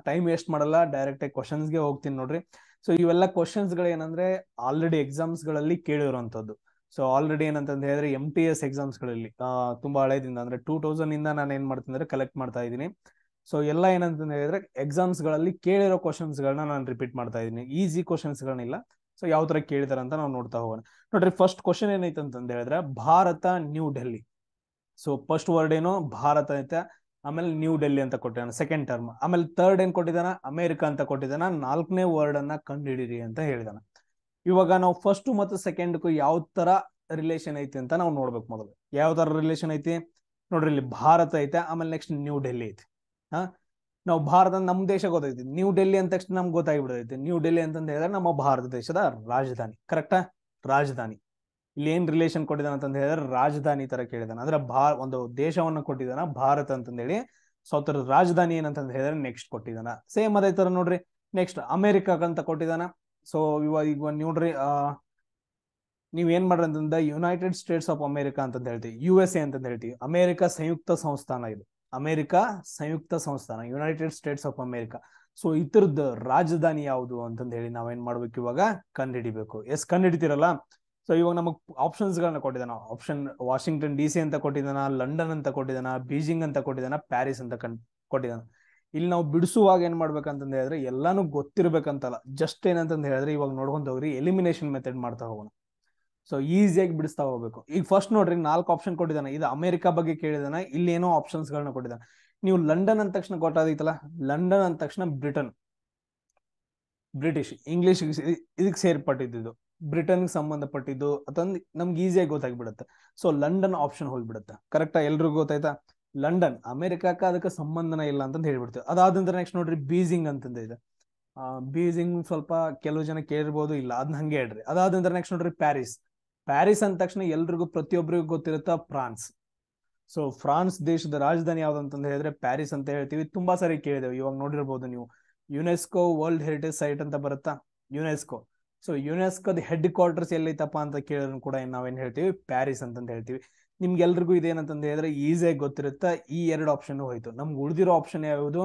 Time waste ಮಾಡಲ್ಲ, direct ಆಗಿ questions ಗೆ ಹೋಗ್ತೀನಿ ನೋಡ್ರಿ. ಸೊ ಇವೆಲ್ಲ ಕ್ವಶನ್ಸ್ ಗಳು ಏನಂದ್ರೆ ಆಲ್ರೆಡಿ ಎಕ್ಸಾಮ್ಸ್ ಗಳಲ್ಲಿ ಕೇಳಿರುವಂತದ್ದು. ಸೊ ಆಲ್ರೆಡಿ ಏನಂತಂದ ಹೇಳಿದ್ರೆ MTS ಎಕ್ಸಾಮ್ಸ್ ಗಳಲ್ಲಿ ತುಂಬಾ ಹಳೆದಿಂದ ಅಂದ್ರೆ 2000 ಇಂದ ನಾನು ಏನ್ ಮಾಡ್ತೀನಿ ಅಂದ್ರೆ ಕಲೆಕ್ಟ್ ಮಾಡ್ತಾ ಇದ್ದೀನಿ. ಸೊ ಎಲ್ಲ ಏನಂತ ಹೇಳಿದ್ರೆ ಎಕ್ಸಾಮ್ಸ್ ಗಳಲ್ಲಿ ಕೇಳಿರೋ ಕ್ವಶನ್ಸ್ ಗಳನ್ನ ನಾನು ರಿಪೀಟ್ ಮಾಡ್ತಾ ಇದ್ದೀನಿ. Easy questions ಗಳನ್ನಿಲ್ಲ. ಸೊ ಯಾವ ತರ ಕೇಳಿದಾರೆ ಅಂತ ನಾವು ನೋಡ್ತಾ ಹೋಗೋಣ. ನೋಡ್ರಿ, ಫಸ್ಟ್ ಕ್ವಶನ್ ಏನೈತೆ ಅಂತಂದ ಹೇಳಿದ್ರೆ Bharat new Delhi. So first word ಏನು ಭಾರತ ಐತೆ, ಆಮೇಲೆ ನ್ಯೂ ಡೆಲ್ಲಿ ಅಂತ ಕೊಟ್ಟಿದ್ದಾನೆ ಸೆಕೆಂಡ್ ಟರ್ಮ್. ಆಮೇಲೆ ಥರ್ಡ್ ಏನ್ ಕೊಟ್ಟಿದ್ದಾನ ಅಮೆರಿಕ ಅಂತ ಕೊಟ್ಟಿದ್ದಾನ. ನಾಲ್ಕನೇ ವರ್ಡ್ ಅನ್ನ ಕಂಡುಹಿಡಿರಿ ಅಂತ ಹೇಳಿದಾನ. ಇವಾಗ ನಾವು ಫಸ್ಟ್ ಮತ್ತು ಸೆಕೆಂಡ್ ಯಾವ ತರ ರಿಲೇಷನ್ ಐತಿ ಅಂತ ನಾವು ನೋಡ್ಬೇಕು. ಮೊದಲು ಯಾವ ತರ ರಿಲೇಷನ್ ಐತಿ ನೋಡ್ರಿ, ಇಲ್ಲಿ ಭಾರತ ಐತೆ, ಆಮೇಲೆ ನೆಕ್ಸ್ಟ್ ನ್ಯೂ ಡೆಲ್ಲಿ ಐತಿ. ಹಾ, ನಾವು ಭಾರತ ನಮ್ ದೇಶ ಗೊತ್ತೈತಿ. ನ್ಯೂ ಡೆಲ್ಲಿ ಅಂತ ತಕ್ಷಣ ನಮ್ಗೆ ಗೊತ್ತಾಗ್ಬಿಡೈತಿ. ನ್ಯೂ ಡೆಲ್ಲಿ ಅಂತಂದ ಹೇಳಿದ್ರೆ ನಮ್ಮ ಭಾರತ ದೇಶದ ರಾಜಧಾನಿ. ಕರೆಕ್ಟಾ? ರಾಜಧಾನಿ. ಇಲ್ಲಿ ಏನ್ ರಿಲೇಷನ್ ಕೊಟ್ಟಿದ್ದಾನ ಅಂತಂದ ಹೇಳಿದ್ರೆ ರಾಜಧಾನಿ ತರ ಕೇಳಿದಾನ. ಅಂದ್ರೆ ಒಂದು ದೇಶವನ್ನ ಕೊಟ್ಟಿದ್ದಾನ ಭಾರತ ಅಂತಂದೇಳಿ. ಸೊ ಅದರ ರಾಜಧಾನಿ ಏನಂತಂದ ಹೇಳಿದ್ರೆ ನೆಕ್ಸ್ಟ್ ಕೊಟ್ಟಿದ್ದಾನ. ಸೇಮ್ ಅದೇ ತರ ನೋಡ್ರಿ, ನೆಕ್ಸ್ಟ್ ಅಮೆರಿಕ ಅಂತ ಕೊಟ್ಟಿದ್ದಾನ. ಸೊ ಈಗ ನೋಡ್ರಿ, ನೀವ್ ಏನ್ ಮಾಡ್ರಿ ಅಂತಂದ ಯುನೈಟೆಡ್ ಸ್ಟೇಟ್ಸ್ ಆಫ್ ಅಮೆರಿಕಾ ಅಂತ ಹೇಳ್ತೀವಿ, USA ಅಂತ ಹೇಳ್ತೀವಿ. ಅಮೆರಿಕ ಸಂಯುಕ್ತ ಸಂಸ್ಥಾನ ಇದು. ಅಮೆರಿಕ ಸಂಯುಕ್ತ ಸಂಸ್ಥಾನ, United States of America. So ಇತರದ್ದು ರಾಜಧಾನಿ ಯಾವುದು ಅಂತಂದ ಹೇಳಿ ನಾವೇನ್ ಮಾಡ್ಬೇಕು, ಇವಾಗ ಕಂಡುಹಿಡಿಬೇಕು. ಕಂಡುಹಿಡಿತೀರಲ್ಲ. ಸೊ ಇವಾಗ ನಮಗ್ ಆಪ್ಷನ್ಸ್ ಗಳನ್ನ ಕೊಟ್ಟಿದ್ದಾನ. ಆಪ್ಷನ್ ವಾಷಿಂಗ್ಟನ್ DC ಅಂತ ಕೊಟ್ಟಿದ್ದಾನ, ಲಂಡನ್ ಅಂತ ಕೊಟ್ಟಿದ್ದಾನ, ಬೀಜಿಂಗ್ ಅಂತ ಕೊಟ್ಟಿದ್ದಾನ, ಪ್ಯಾರಿಸ್ ಅಂತ ಕೊಟ್ಟಿದ್ದಾನ. ಇಲ್ಲಿ ನಾವು ಬಿಡಿಸುವಾಗ ಏನ್ ಮಾಡ್ಬೇಕಂತಂದ ಹೇಳಿದ್ರೆ ಎಲ್ಲಾನು ಗೊತ್ತಿರ್ಬೇಕಂತಲ್ಲ. ಜಸ್ಟ್ ಏನಂತಂದ ಹೇಳಿದ್ರೆ ಇವಾಗ ನೋಡ್ಕೊಂತ ಹೋಗ್ರಿ, ಎಲಿಮಿನೇಷನ್ ಮೆಥಡ್ ಮಾಡ್ತಾ ಹೋಗೋಣ. ಸೊ ಈಸಿಯಾಗಿ ಬಿಡಿಸ್ತಾ ಹೋಗ್ಬೇಕು. ಈಗ ಫಸ್ಟ್ ನೋಡ್ರಿ, 4 ಆಪ್ಷನ್ ಕೊಟ್ಟಿದ್ದಾನೆ. ಇದು ಅಮೆರಿಕ ಬಗ್ಗೆ ಕೇಳಿದಾನ. ಇಲ್ಲಿ ಏನೋ ಆಪ್ಷನ್ಸ್ ಗಳನ್ನ ಕೊಟ್ಟಿದ್ದಾನೆ. ನೀವು ಲಂಡನ್ ಅಂದ ತಕ್ಷಣ ಗೊತ್ತಾದೈತಲ್ಲ, ಲಂಡನ್ ಅಂದ ತಕ್ಷಣ ಬ್ರಿಟನ್, ಬ್ರಿಟಿಷ್, ಇಂಗ್ಲಿಷ್ ಇದಕ್ಕೆ ಸೇರ್ಪಟ್ಟಿದ್ದು, ಬ್ರಿಟನ್ಗೆ ಸಂಬಂಧಪಟ್ಟಿದ್ದು ಅಂತಂದು ನಮ್ಗೆ ಈಸಿಯಾಗಿ ಗೊತ್ತಾಗ್ಬಿಡುತ್ತೆ. ಸೊ ಲಂಡನ್ ಆಪ್ಷನ್ ಹೋಗ್ಬಿಡುತ್ತೆ. ಕರೆಕ್ಟಾ? ಎಲ್ರಿಗೂ ಗೊತ್ತಾಯ್ತಾ? ಲಂಡನ್ ಅಮೆರಿಕಕ್ಕ ಅದಕ್ಕೆ ಸಂಬಂಧನ ಇಲ್ಲ ಅಂತ ಹೇಳ್ಬಿಡ್ತೇವೆ. ಅದಾದ ನಂತರ ನೆಕ್ಸ್ಟ್ ನೋಡ್ರಿ, ಬೀಜಿಂಗ್ ಅಂತಂದ ಇದೆ. ಬೀಜಿಂಗ್ ಸ್ವಲ್ಪ ಕೆಲವು ಜನ ಕೇಳಿರ್ಬೋದು, ಇಲ್ಲ ಅದನ್ನ ಹಂಗೆ ಹೇಳ್ರಿ. ಅದಾದ ನಂತರ ನೆಕ್ಸ್ಟ್ ನೋಡ್ರಿ, ಪ್ಯಾರಿಸ್. ಪ್ಯಾರಿಸ್ ಅಂದ ತಕ್ಷಣ ಎಲ್ರಿಗೂ ಪ್ರತಿಯೊಬ್ಬರಿಗೂ ಗೊತ್ತಿರುತ್ತ ಫ್ರಾನ್ಸ್. ಸೊ ಫ್ರಾನ್ಸ್ ದೇಶದ ರಾಜಧಾನಿ ಯಾವ್ದು ಅಂತಂದ ಹೇಳಿದ್ರೆ ಪ್ಯಾರಿಸ್ ಅಂತ ಹೇಳ್ತೀವಿ. ತುಂಬಾ ಸರಿ ಕೇಳಿದೇವೆ. ಇವಾಗ ನೋಡಿರ್ಬೋದು ನೀವು, ಯುನೆಸ್ಕೋ ವರ್ಲ್ಡ್ ಹೆರಿಟೇಜ್ ಸೈಟ್ ಅಂತ ಬರುತ್ತಾ, ಯುನೆಸ್ಕೋ. ಸೊ ಯುನೆಸ್ಕೋದ ಹೆಡ್ ಕ್ವಾರ್ಟರ್ಸ್ ಎಲ್ಲೈತಪ್ಪ ಅಂತ ಕೇಳಿದ್ರು ಕೂಡ ನಾವೇನ್ ಹೇಳ್ತೀವಿ, ಪ್ಯಾರಿಸ್ ಅಂತಂದ ಹೇಳ್ತೀವಿ. ನಿಮ್ಗೆಲ್ರಿಗೂ ಇದೇನಂತಂದ ಹೇಳಿದ್ರೆ ಈಸಿಯಾಗಿ ಗೊತ್ತಿರುತ್ತಾ. ಈ 2 ಆಪ್ಷನ್ ಹೋಯ್ತು. ನಮ್ಗೆ ಉಳಿದಿರೋ ಆಪ್ಷನ್ ಯಾವುದು,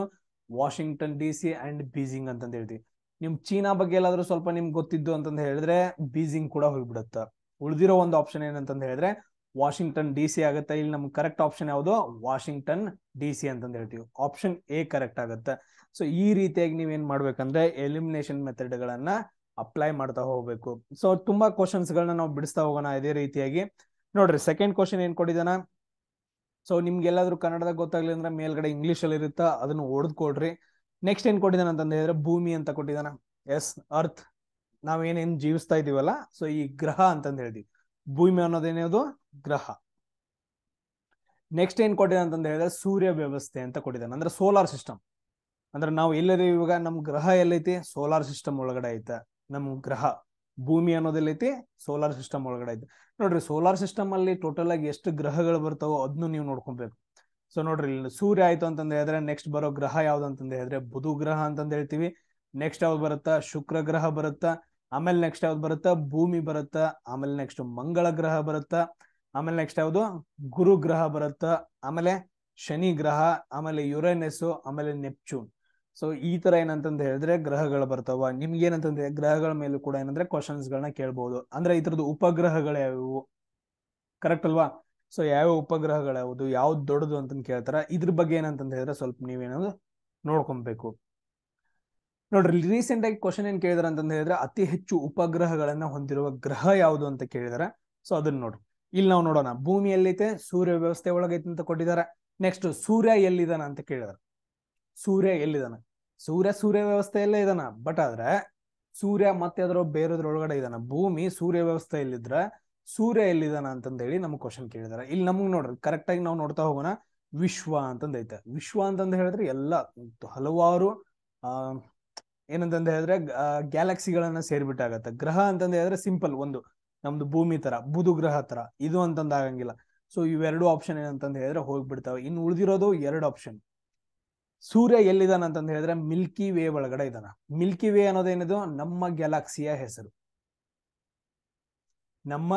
ವಾಷಿಂಗ್ಟನ್ DC ಅಂಡ್ ಬೀಜಿಂಗ್ ಅಂತಂದ ಹೇಳ್ತೀವಿ. ನಿಮ್ ಚೀನಾ ಬಗ್ಗೆ ಎಲ್ಲಾದ್ರೂ ಸ್ವಲ್ಪ ನಿಮ್ಗೆ ಗೊತ್ತಿದ್ದು ಅಂತಂದ ಹೇಳಿದ್ರೆ ಬೀಜಿಂಗ್ ಕೂಡ ಹೋಗ್ಬಿಡುತ್ತ. ಉಳಿದಿರೋ ಒಂದು ಆಪ್ಷನ್ ಏನಂತಂದ ಹೇಳಿದ್ರೆ ವಾಷಿಂಗ್ಟನ್ DC ಆಗುತ್ತೆ. ಇಲ್ಲಿ ನಮ್ಗೆ ಕರೆಕ್ಟ್ ಆಪ್ಷನ್ ಯಾವುದು, ವಾಷಿಂಗ್ಟನ್ DC ಅಂತಂದ ಹೇಳ್ತೀವಿ. ಆಪ್ಷನ್ A ಕರೆಕ್ಟ್ ಆಗುತ್ತೆ. ಸೊ ಈ ರೀತಿಯಾಗಿ ನೀವೇನ್ ಮಾಡ್ಬೇಕಂದ್ರೆ ಎಲಿಮಿನೇಷನ್ ಮೆಥಡ್ ಗಳನ್ನ ಅಪ್ಲೈ ಮಾಡ್ತಾ ಹೋಗ್ಬೇಕು. ಸೊ ತುಂಬಾ ಕ್ವಶನ್ಸ್ ಗಳನ್ನ ನಾವು ಬಿಡಿಸ್ತಾ ಹೋಗೋಣ ಇದೇ ರೀತಿಯಾಗಿ. ನೋಡ್ರಿ, ಸೆಕೆಂಡ್ ಕ್ವಶನ್ ಏನ್ ಕೊಟ್ಟಿದ್ದಾನ. ಸೊ ನಿಮ್ಗೆ ಎಲ್ಲಾದ್ರೂ ಕನ್ನಡದಾಗ ಗೊತ್ತಾಗ್ಲಿ ಅಂದ್ರೆ ಮೇಲ್ಗಡೆ ಇಂಗ್ಲಿಷ್ ಅಲ್ಲಿ ಇರುತ್ತಾ, ಅದನ್ನ ಓದ್ಕೊಳ್ರಿ. ನೆಕ್ಸ್ಟ್ ಏನ್ ಕೊಟ್ಟಿದ್ದಾನ ಅಂತಂದ ಹೇಳಿದ್ರೆ ಭೂಮಿ ಅಂತ ಕೊಟ್ಟಿದ್ದಾನ. ಅರ್ತ್, ನಾವೇನೇನ್ ಜೀವಿಸ್ತಾ ಇದೀವಲ್ಲ, ಸೊ ಈ ಗ್ರಹ ಅಂತಂದ ಹೇಳ್ತೀವಿ. ಭೂಮಿ ಅನ್ನೋದೇನದು ಗ್ರಹ. ನೆಕ್ಸ್ಟ್ ಏನ್ ಕೊಟ್ಟಿದ್ದಾನೆ ಅಂತಂದ ಹೇಳಿದ್ರೆ ಸೂರ್ಯ ವ್ಯವಸ್ಥೆ ಅಂತ ಕೊಟ್ಟಿದ್ದಾನೆ. ಅಂದ್ರೆ ಸೋಲಾರ್ ಸಿಸ್ಟಮ್. ಅಂದ್ರೆ ನಾವು ಎಲ್ಲದೀವಿ ಇವಾಗ, ನಮ್ ಗ್ರಹ ಎಲ್ಲೈತಿ, ಸೋಲಾರ್ ಸಿಸ್ಟಮ್ ಒಳಗಡೆ ಐತೆ ನಮ್ ಗ್ರಹ. ಭೂಮಿ ಅನ್ನೋದೆಲ್ಲೈತಿ, ಸೋಲಾರ್ ಸಿಸ್ಟಮ್ ಒಳಗಡೆ ಐತೆ. ನೋಡ್ರಿ, ಸೋಲಾರ್ ಸಿಸ್ಟಮ್ ಅಲ್ಲಿ ಟೋಟಲ್ ಆಗಿ ಎಷ್ಟು ಗ್ರಹಗಳು ಬರ್ತಾವೋ ಅದನ್ನು ನೀವು ನೋಡ್ಕೊಬೇಕು. ಸೊ ನೋಡ್ರಿ, ಇಲ್ಲಿ ಸೂರ್ಯ ಆಯ್ತು ಅಂತಂದ ಹೇಳಿದ್ರೆ ನೆಕ್ಸ್ಟ್ ಬರೋ ಗ್ರಹ ಯಾವ್ದು ಅಂತಂದ ಹೇಳಿದ್ರೆ ಬುಧ ಗ್ರಹ ಅಂತಂದ ಹೇಳ್ತೀವಿ. ನೆಕ್ಸ್ಟ್ ಯಾವ್ದು ಬರುತ್ತಾ, ಶುಕ್ರ ಗ್ರಹ ಬರುತ್ತಾ. ಆಮೇಲೆ ನೆಕ್ಸ್ಟ್ ಯಾವ್ದು ಬರುತ್ತಾ, ಭೂಮಿ ಬರುತ್ತಾ. ಆಮೇಲೆ ನೆಕ್ಸ್ಟ್ ಮಂಗಳ ಗ್ರಹ ಬರುತ್ತಾ. ಆಮೇಲೆ ನೆಕ್ಸ್ಟ್ ಯಾವ್ದು, ಗುರು ಗ್ರಹ ಬರುತ್ತಾ. ಆಮೇಲೆ ಶನಿ ಗ್ರಹ, ಆಮೇಲೆ ಯುರೇನಸ್, ಆಮೇಲೆ ನೆಪ್ಚೂನ್. ಸೊ ಈ ತರ ಏನಂತಂದ ಹೇಳಿದ್ರೆ ಗ್ರಹಗಳು ಬರ್ತಾವ. ನಿಮ್ಗೆ ಏನಂತಂದ್ರೆ ಗ್ರಹಗಳ ಮೇಲೂ ಕೂಡ ಏನಂದ್ರೆ ಕ್ವಶನ್ಸ್ ಗಳನ್ನ ಕೇಳ್ಬಹುದು. ಅಂದ್ರೆ ಇದ್ರದ್ದು ಉಪಗ್ರಹಗಳು ಯಾವ್ಯಾವು, ಕರೆಕ್ಟ್ ಅಲ್ವಾ? ಸೊ ಯಾವ ಉಪಗ್ರಹಗಳು ಯಾವುದು, ಯಾವ್ದು ದೊಡ್ಡದು ಅಂತ ಕೇಳ್ತಾರ. ಇದ್ರ ಬಗ್ಗೆ ಏನಂತಂದ ಹೇಳಿದ್ರೆ ಸ್ವಲ್ಪ ನೀವೇನಾದ್ರು ನೋಡ್ಕೊಬೇಕು. ನೋಡ್ರಿ, ರೀಸೆಂಟ್ ಆಗಿ ಕ್ವಶನ್ ಏನ್ ಕೇಳಿದಾರೆ ಅಂತಂದ ಹೇಳಿದ್ರೆ ಅತಿ ಹೆಚ್ಚು ಉಪಗ್ರಹಗಳನ್ನ ಹೊಂದಿರುವ ಗ್ರಹ ಯಾವುದು ಅಂತ ಕೇಳಿದಾರೆ. ಸೊ ಅದನ್ನ ನೋಡ್ರಿ, ಇಲ್ಲಿ ನಾವು ನೋಡೋಣ. ಭೂಮಿ ಎಲ್ಲೈತೆ, ಸೂರ್ಯ ವ್ಯವಸ್ಥೆ ಒಳಗೈತೆ ಅಂತ ಕೊಟ್ಟಿದ್ದಾರೆ. ನೆಕ್ಸ್ಟ್ ಸೂರ್ಯ ಎಲ್ಲಿದಾನ ಅಂತ ಕೇಳಿದಾರೆ. ಸೂರ್ಯ ಎಲ್ಲಿದಾನ, ಸೂರ್ಯ ವ್ಯವಸ್ಥೆಯಲ್ಲೇ ಇದಾನ. ಬಟ್ ಆದ್ರೆ ಸೂರ್ಯ ಮತ್ತೆ ಅದ್ರ ಬೇರೆದ್ರೊಳಗಡೆ ಇದಾನ. ಭೂಮಿ ಸೂರ್ಯ ವ್ಯವಸ್ಥೆಯಲ್ಲಿದ್ರೆ ಸೂರ್ಯ ಎಲ್ಲಿದಾನ ಅಂತಂದ ಹೇಳಿ ನಮ್ಗೆ ಕ್ವಶನ್ ಕೇಳಿದಾರೆ. ಇಲ್ಲಿ ನಮ್ಗೆ ನೋಡ್ರಿ ಕರೆಕ್ಟ್ ಆಗಿ ನಾವು ನೋಡ್ತಾ ಹೋಗೋಣ. ವಿಶ್ವ ಅಂತಂದ ಐತೆ. ವಿಶ್ವ ಅಂತಂದ ಹೇಳಿದ್ರೆ ಎಲ್ಲ ಹಲವಾರು ಏನಂತಂದ ಹೇಳಿದ್ರೆ ಗ್ಯಾಲಕ್ಸಿಗಳನ್ನ ಸೇರ್ಬಿಟ್ಟಾಗತ್ತೆ. ಗ್ರಹ ಅಂತಂದ ಹೇಳಿದ್ರೆ ಸಿಂಪಲ್ ಒಂದು ನಮ್ದು ಭೂಮಿ ತರ, ಬುಧ ಗ್ರಹ ತರ. ಇದು ಅಂತಂದ ಆಗಂಗಿಲ್ಲ. ಸೊ ಇವೆರಡು ಆಪ್ಷನ್ ಏನಂತಂದ ಹೇಳಿದ್ರೆ ಹೋಗ್ಬಿಡ್ತಾವೆ. ಇನ್ನು ಉಳಿದಿರೋದು 2 ಆಪ್ಷನ್. ಸೂರ್ಯ ಎಲ್ಲಿದಾನ ಅಂತಂದ ಹೇಳಿದ್ರೆ ಮಿಲ್ಕಿ ವೇ ಒಳಗಡೆ ಇದಾನ. ಮಿಲ್ಕಿ ವೇ ಅನ್ನೋದೇನಿದು ನಮ್ಮ ಗ್ಯಾಲಕ್ಸಿಯ ಹೆಸರು. ನಮ್ಮ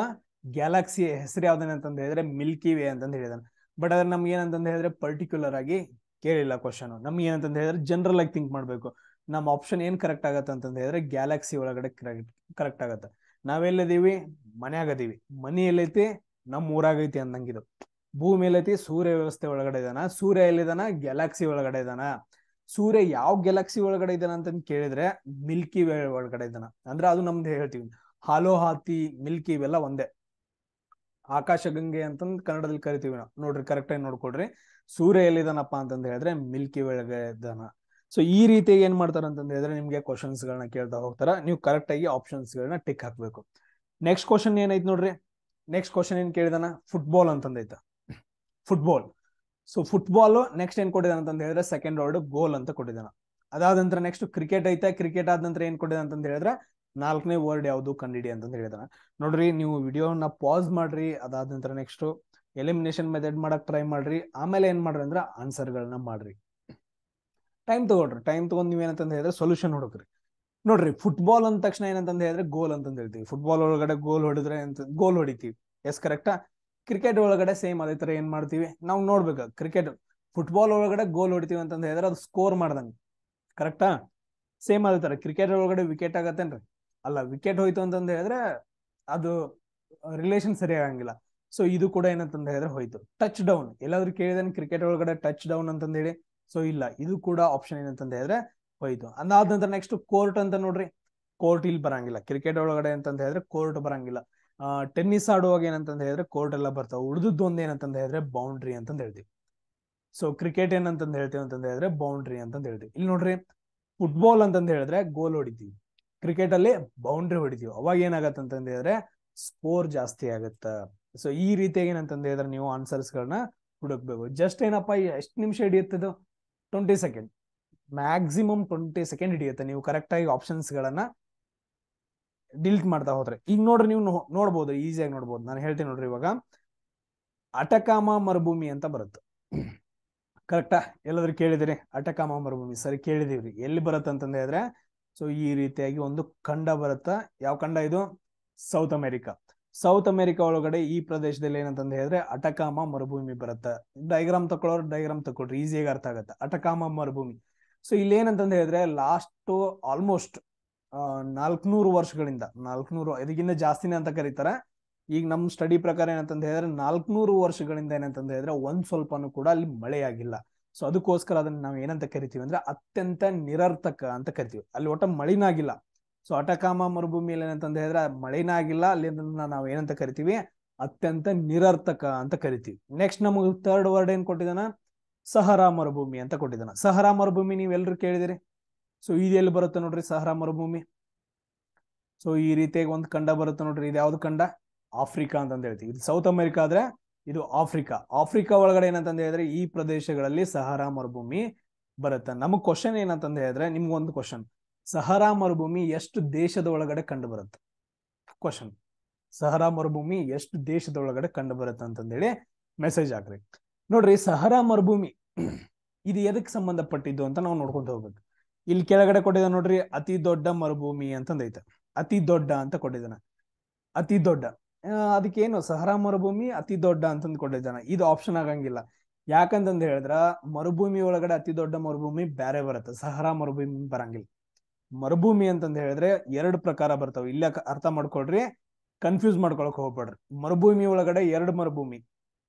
ಗ್ಯಾಲಕ್ಸಿಯ ಹೆಸರು ಯಾವ್ದೇನಂತಂದ ಹೇಳಿದ್ರೆ ಮಿಲ್ಕಿ ವೇ ಅಂತಂದ ಹೇಳಿದಾನೆ. ಬಟ್ ಅದ್ರ ನಮ್ಗೆ ಏನಂತಂದ ಹೇಳಿದ್ರೆ ಪರ್ಟಿಕ್ಯುಲರ್ ಆಗಿ ಕೇಳಿಲ್ಲ ಕ್ವಶನ್. ನಮ್ಗೆ ಏನಂತಂದ ಹೇಳಿದ್ರೆ ಜನರಲ್ ಆಗಿ ಥಿಂಕ್ ಮಾಡ್ಬೇಕು. ನಮ್ಮ ಆಪ್ಷನ್ ಏನ್ ಕರೆಕ್ಟ್ ಆಗತ್ತೆ ಅಂತಂದ ಹೇಳಿದ್ರೆ ಗ್ಯಾಲಕ್ಸಿ ಒಳಗಡೆ ಕರೆಕ್ಟ್ ಆಗತ್ತೆ. ನಾವೆಲ್ಲಿದೀವಿ? ಮನ್ಯಾಗದೀವಿ. ಮನಿ ಎಲ್ಲೈತಿ? ನಮ್ ಊರಾಗೈತಿ ಅಂದಂಗಿದು. ಭೂಮಿ ಎಲ್ಲೈತಿ? ಸೂರ್ಯ ವ್ಯವಸ್ಥೆ ಒಳಗಡೆ ಇದಾನ. ಸೂರ್ಯ ಎಲ್ಲಿದಾನ? ಗ್ಯಾಲಕ್ಸಿ ಒಳಗಡೆ ಇದಾನ. ಸೂರ್ಯ ಯಾವ ಗ್ಯಾಲಕ್ಸಿ ಒಳಗಡೆ ಇದಾನ ಅಂತ ಕೇಳಿದ್ರೆ ಮಿಲ್ಕಿ ವೇ ಒಳಗಡೆ ಇದಾನ. ಅಂದ್ರೆ ಅದು ನಮ್ದು ಹೇಳ್ತೀವಿ ಹಾಲೋ ಹಾತಿ, ಮಿಲ್ಕಿ ಇವೆಲ್ಲ ಒಂದೇ. ಆಕಾಶ ಗಂಗೆ ಅಂತಂದ್ ಕನ್ನಡದಲ್ಲಿ ಕರಿತೀವಿ ನಾವು. ನೋಡ್ರಿ ಕರೆಕ್ಟ್ ಆಗಿ ನೋಡ್ಕೊಡ್ರಿ. ಸೂರ್ಯ ಎಲ್ಲಿದಾನಪ್ಪ ಅಂತಂದ ಹೇಳಿದ್ರೆ ಮಿಲ್ಕಿ ಒಳಗೆ ಇದ್ದಾನ. ಸೊ ಈ ರೀತಿ ಏನ್ ಮಾಡ್ತಾರ ಅಂತಂದ ಹೇಳಿದ್ರೆ ನಿಮ್ಗೆ ಕ್ವಶನ್ಸ್ ಗಳನ್ನ ಕೇಳ್ತಾ ಹೋಗ್ತಾರ. ನೀವು ಕರೆಕ್ಟ್ ಆಗಿ ಆಪ್ಷನ್ಸ್ ಗಳನ್ನ ಟಿಕ್ ಹಾಕ್ಬೇಕು. ನೆಕ್ಸ್ಟ್ ಕ್ವಶನ್ ಏನೈತ್ ನೋಡ್ರಿ. ನೆಕ್ಸ್ಟ್ ಕ್ವಶನ್ ಏನ್ ಕೇಳಿದಾನ? ಫುಟ್ಬಾಲ್ ಅಂತಂದೈತ. ಫುಟ್ಬಾಲ್. ಸೊ ಫುಟ್ಬಾಲ್ ನೆಕ್ಸ್ಟ್ ಏನ್ ಕೊಟ್ಟಿದಾನ ಅಂತಂದ ಹೇಳಿದ್ರೆ ಸೆಕೆಂಡ್ ವರ್ಡ್ ಗೋಲ್ ಅಂತ ಕೊಟ್ಟಿದ್ದಾನ. ಅದಾದ ನಂತರ ನೆಕ್ಸ್ಟ್ ಕ್ರಿಕೆಟ್ ಐತೆ. ಕ್ರಿಕೆಟ್ ಆದ ನಂತರ ಏನ್ ಕೊಟ್ಟಿದಾನ ಅಂತಂದ ಹೇಳಿದ್ರೆ 4ನೇ ವರ್ಡ್ ಯಾವುದು ಕಂಡಿಡಿ ಅಂತಂದ ಹೇಳಿದಾನ. ನೋಡ್ರಿ ನೀವು ವಿಡಿಯೋನ ಪಾಸ್ ಮಾಡ್ರಿ. ಅದಾದ ನಂತರ ನೆಕ್ಸ್ಟ್ ಎಲಿಮಿನೇಷನ್ ಮೆಥಡ್ ಮಾಡಕ್ ಟ್ರೈ ಮಾಡ್ರಿ. ಆಮೇಲೆ ಏನ್ ಮಾಡ್ರಿ ಅಂದ್ರೆ ಆನ್ಸರ್ ಗಳನ್ನ ಮಾಡ್ರಿ. ಟೈಮ್ ತಗೊಳ್ರಿ. ಟೈಮ್ ತಗೊಂಡ್ ನೀವ್ ಏನಂತಂದ ಹೇಳಿದ್ರೆ ಸೊಲ್ಯೂಷನ್ ಹುಡುಕ್ರಿ. ನೋಡ್ರಿ ಫುಟ್ಬಾಲ್ ಅಂದ ತಕ್ಷಣ ಏನಂತಂದ ಹೇಳಿದ್ರೆ ಗೋಲ್ ಅಂತಂದ ಹೇಳ್ತೀವಿ. ಫುಟ್ಬಾಲ್ ಒಳಗಡೆ ಗೋಲ್ ಹೊಡಿದ್ರೆ ಗೋಲ್ ಹೊಡಿತೀವಿ. ಎಸ್ ಕರೆಕ್ಟಾ? ಕ್ರಿಕೆಟ್ ಒಳಗಡೆ ಸೇಮ್ ಅದೇ ತರ ಏನ್ ಮಾಡ್ತೀವಿ ನಾವು ನೋಡ್ಬೇಕು. ಕ್ರಿಕೆಟ್ ಫುಟ್ಬಾಲ್ ಒಳಗಡೆ ಗೋಲ್ ಹೊಡಿತೀವಿ ಅಂತಂದ ಹೇಳಿದ್ರೆ ಅದು ಸ್ಕೋರ್ ಮಾಡ್ದಂಗೆ. ಕರೆಕ್ಟಾ? ಸೇಮ್ ಅದೇ ತರ ಕ್ರಿಕೆಟ್ ಒಳಗಡೆ ವಿಕೆಟ್ ಆಗತ್ತೇನ್ರಿ? ಅಲ್ಲ, ವಿಕೆಟ್ ಹೋಯ್ತು ಅಂತಂದ ಹೇಳಿದ್ರೆ ಅದು ರಿಲೇಷನ್ ಸರಿ ಆಗಂಗಿಲ್ಲ. ಸೊ ಇದು ಕೂಡ ಏನಂತಂದ ಹೇಳಿದ್ರೆ ಹೋಯ್ತು. ಟಚ್ ಡೌನ್ ಎಲ್ಲಾದ್ರೂ ಕೇಳಿದೇನೆ ಕ್ರಿಕೆಟ್ ಒಳಗಡೆ ಟಚ್ ಡೌನ್ ಅಂತಂದ ಹೇಳಿ? ಸೊ ಇಲ್ಲ, ಇದು ಕೂಡ ಆಪ್ಷನ್ ಏನಂತಂದ ಹೇಳಿದ್ರೆ ಹೋಯ್ತು. ಅದಾದ ನಂತರ ನೆಕ್ಸ್ಟ್ ಕೋರ್ಟ್ ಅಂತ ನೋಡ್ರಿ. ಕೋರ್ಟ್ ಇಲ್ಲಿ ಬರಂಗಿಲ್ಲ. ಕ್ರಿಕೆಟ್ ಒಳಗಡೆ ಅಂತಂದ ಹೇಳಿದ್ರೆ ಕೋರ್ಟ್ ಬರಂಗಿಲ್ಲ. ಟೆನ್ನಿಸ್ ಆಡುವಾಗ ಏನಂತಂದ ಹೇಳಿದ್ರೆ ಕೋರ್ಟ್ ಎಲ್ಲ ಬರ್ತಾವ. ಉಳಿದದ್ದು ಒಂದ್ ಏನಂತಂದ ಹೇಳಿದ್ರೆ ಬೌಂಡ್ರಿ ಅಂತಂದ ಹೇಳ್ತೀವಿ. ಸೊ ಕ್ರಿಕೆಟ್ ಏನಂತಂದ ಹೇಳ್ತೀವಿ ಅಂತಂದ ಹೇಳಿದ್ರೆ ಬೌಂಡ್ರಿ ಅಂತಂದ ಹೇಳ್ತೀವಿ. ಇಲ್ಲಿ ನೋಡ್ರಿ ಫುಟ್ಬಾಲ್ ಅಂತಂದ ಹೇಳಿದ್ರೆ ಗೋಲ್ ಹೊಡಿತೀವಿ. ಕ್ರಿಕೆಟ್ ಅಲ್ಲಿ ಬೌಂಡ್ರಿ ಹೊಡಿತೀವಿ. ಅವಾಗ ಏನಾಗತ್ತ ಅಂತಂದ ಹೇಳಿದ್ರೆ ಸ್ಕೋರ್ ಜಾಸ್ತಿ ಆಗತ್ತ. ಸೊ ಈ ರೀತಿಯಾಗಿ ಏನಂತಂದ ಹೇಳಿದ್ರೆ ನೀವು ಆನ್ಸರ್ಸ್ ಗಳನ್ನ ಹುಡುಕ್ಬೇಕು. ಜಸ್ಟ್ ಏನಪ್ಪಾ ಎಷ್ಟು ನಿಮಿಷ ಹಿಡಿಯುತ್ತದು? 20 ಸೆಕೆಂಡ್. ಮ್ಯಾಕ್ಸಿಮಮ್ 20 ಸೆಕೆಂಡ್ ಹಿಡಿಯುತ್ತೆ ನೀವು ಕರೆಕ್ಟ್ ಆಗಿ ಆಪ್ಷನ್ಸ್ ಗಳನ್ನ ಡಿಲೀಟ್ ಮಾಡ್ತಾ ಹೋದ್ರೆ. ಈಗ ನೋಡ್ರಿ ನೀವು ನೋಡ್ಬೋದು, ಈಸಿಯಾಗಿ ನೋಡ್ಬೋದು. ನಾನು ಹೇಳ್ತೀನಿ ನೋಡ್ರಿ. ಇವಾಗ ಅಟಕಾಮ ಮರುಭೂಮಿ ಅಂತ ಬರುತ್ತೆ. ಕರೆಕ್ಟಾ? ಎಲ್ಲಾದ್ರೂ ಕೇಳಿದಿರಿ ಅಟಕಾಮ ಮರುಭೂಮಿ? ಸರಿ, ಕೇಳಿದೀವ್ರಿ. ಎಲ್ಲಿ ಬರುತ್ತೆ ಅಂತಂದ ಹೇಳಿದ್ರೆ ಸೊ ಈ ರೀತಿಯಾಗಿ ಒಂದು ಖಂಡ ಬರುತ್ತ. ಯಾವ ಖಂಡ ಇದು? South America. ಸೌತ್ ಅಮೆರಿಕಾ ಒಳಗಡೆ ಈ ಪ್ರದೇಶದಲ್ಲಿ ಏನಂತಂದ ಹೇಳಿದ್ರೆ ಅಟಕಾಮ ಮರುಭೂಮಿ ಬರುತ್ತೆ. ಡೈಗ್ರಾಮ್ ತಕೊಳ್ಳೋರು ಡೈಗ್ರಾಮ್ ತಕೊಳ್ರಿ, ಈಸಿಯಾಗಿ ಅರ್ಥ ಆಗತ್ತೆ. ಅಟಕಾಮ ಮರುಭೂಮಿ. ಸೊ ಇಲ್ಲಿ ಏನಂತಂದ ಹೇಳಿದ್ರೆ ಲಾಸ್ಟ್ ಆಲ್ಮೋಸ್ಟ್ 400 ವರ್ಷಗಳಿಂದ 400 ಇದಕ್ಕಿಂತ ಜಾಸ್ತಿನೇ ಅಂತ ಕರೀತಾರೆ. ಈಗ ನಮ್ ಸ್ಟಡಿ ಪ್ರಕಾರ ಏನಂತಂದ ಹೇಳಿದ್ರೆ 400 ವರ್ಷಗಳಿಂದ ಏನಂತಂದ ಹೇಳಿದ್ರೆ ಒಂದ್ ಸ್ವಲ್ಪನೂ ಕೂಡ ಅಲ್ಲಿ ಮಳೆಯಾಗಿಲ್ಲ. ಸೊ ಅದಕ್ಕೋಸ್ಕರ ಅದನ್ನ ನಾವು ಏನಂತ ಕರಿತೀವಿ ಅಂದ್ರೆ ಅತ್ಯಂತ ನಿರರ್ಥಕ ಅಂತ ಕರಿತೀವಿ. ಅಲ್ಲಿ ಒಟ್ಟ ಮಳಿನಾಗಿಲ್ಲ. ಸೊ ಅಟಕಾಮ ಮರುಭೂಮಿಯಲ್ಲಿ ಏನಂತಂದ ಹೇಳಿದ್ರೆ ಮಳಿನಾಗಿಲ್ಲ. ಅಲ್ಲಿ ನಾವು ಏನಂತ ಕರಿತೀವಿ? ಅತ್ಯಂತ ನಿರರ್ಥಕ ಅಂತ ಕರಿತೀವಿ. ನೆಕ್ಸ್ಟ್ ನಮಗೆ ಥರ್ಡ್ ವರ್ಡ್ ಏನ್ ಕೊಟ್ಟಿದಾನ? ಸಹರಾ ಮರುಭೂಮಿ ಅಂತ ಕೊಟ್ಟಿದ್ದಾನ. ಸಹರಾ ಮರುಭೂಮಿ ನೀವೆಲ್ಲರೂ ಕೇಳಿದಿರಿ. ಸೊ ಇದು ಎಲ್ಲಿ ಬರುತ್ತೆ ನೋಡ್ರಿ ಸಹರಾ ಮರುಭೂಮಿ? ಸೊ ಈ ರೀತಿಯಾಗಿ ಒಂದು ಖಂಡ ಬರುತ್ತೆ ನೋಡ್ರಿ. ಇದು ಯಾವ್ದು ಖಂಡ? ಆಫ್ರಿಕಾ ಅಂತಂದ ಹೇಳ್ತೀವಿ. ಇದು ಸೌತ್ ಅಮೆರಿಕಾ ಆದ್ರೆ ಇದು ಆಫ್ರಿಕಾ. ಆಫ್ರಿಕಾ ಒಳಗಡೆ ಏನಂತಂದ ಹೇಳಿದ್ರೆ ಈ ಪ್ರದೇಶಗಳಲ್ಲಿ ಸಹರಾ ಮರುಭೂಮಿ ಬರುತ್ತೆ. ನಮಗ್ ಕ್ವಶನ್ ಏನಂತಂದ ಹೇಳಿದ್ರೆ ನಿಮ್ಗೊಂದು ಕ್ವಶನ್, ಸಹರಾ ಮರುಭೂಮಿ ಎಷ್ಟು ದೇಶದ ಒಳಗಡೆ ಕಂಡು ಬರುತ್ತೆ? ಕ್ವಶನ್, ಸಹರಾ ಮರುಭೂಮಿ ಎಷ್ಟು ದೇಶದ ಒಳಗಡೆ ಕಂಡು ಬರುತ್ತೆ ಅಂತಂದೇಳಿ ಮೆಸೇಜ್ ಹಾಕ್ರಿ. ನೋಡ್ರಿ ಸಹರಾ ಮರುಭೂಮಿ ಇದು ಎದಕ್ಕೆ ಸಂಬಂಧಪಟ್ಟಿದ್ದು ಅಂತ ನಾವು ನೋಡ್ಕೊಂತ ಹೋಗ್ಬೇಕು. ಇಲ್ಲಿ ಕೆಳಗಡೆ ಕೊಟ್ಟಿದ ನೋಡ್ರಿ ಅತಿ ದೊಡ್ಡ ಮರುಭೂಮಿ ಅಂತಂದೈತೆ. ಅತಿ ದೊಡ್ಡ ಅಂತ ಕೊಟ್ಟಿದ್ದಾನ. ಅತಿ ದೊಡ್ಡ ಅದಕ್ಕೇನು ಸಹರಾ ಮರುಭೂಮಿ ಅತಿ ದೊಡ್ಡ ಅಂತಂದು ಕೊಟ್ಟಿದ್ದಾನ. ಇದು ಆಪ್ಷನ್ ಆಗಂಗಿಲ್ಲ. ಯಾಕಂತಂದ ಹೇಳಿದ್ರ ಮರುಭೂಮಿ ಒಳಗಡೆ ಅತಿ ದೊಡ್ಡ ಮರುಭೂಮಿ ಬೇರೆ ಬರುತ್ತೆ, ಸಹರಾ ಮರುಭೂಮಿ ಬರಂಗಿಲ್ಲ. ಮರುಭೂಮಿ ಅಂತಂದ ಹೇಳಿದ್ರೆ 2 ಪ್ರಕಾರ ಬರ್ತಾವ. ಇಲ್ಲ ಅರ್ಥ ಮಾಡ್ಕೊಳ್ರಿ, ಕನ್ಫ್ಯೂಸ್ ಮಾಡ್ಕೊಳಕ್ ಹೋಗ್ಬೇಡ್ರಿ. ಮರುಭೂಮಿ ಒಳಗಡೆ 2 ಮರುಭೂಮಿ.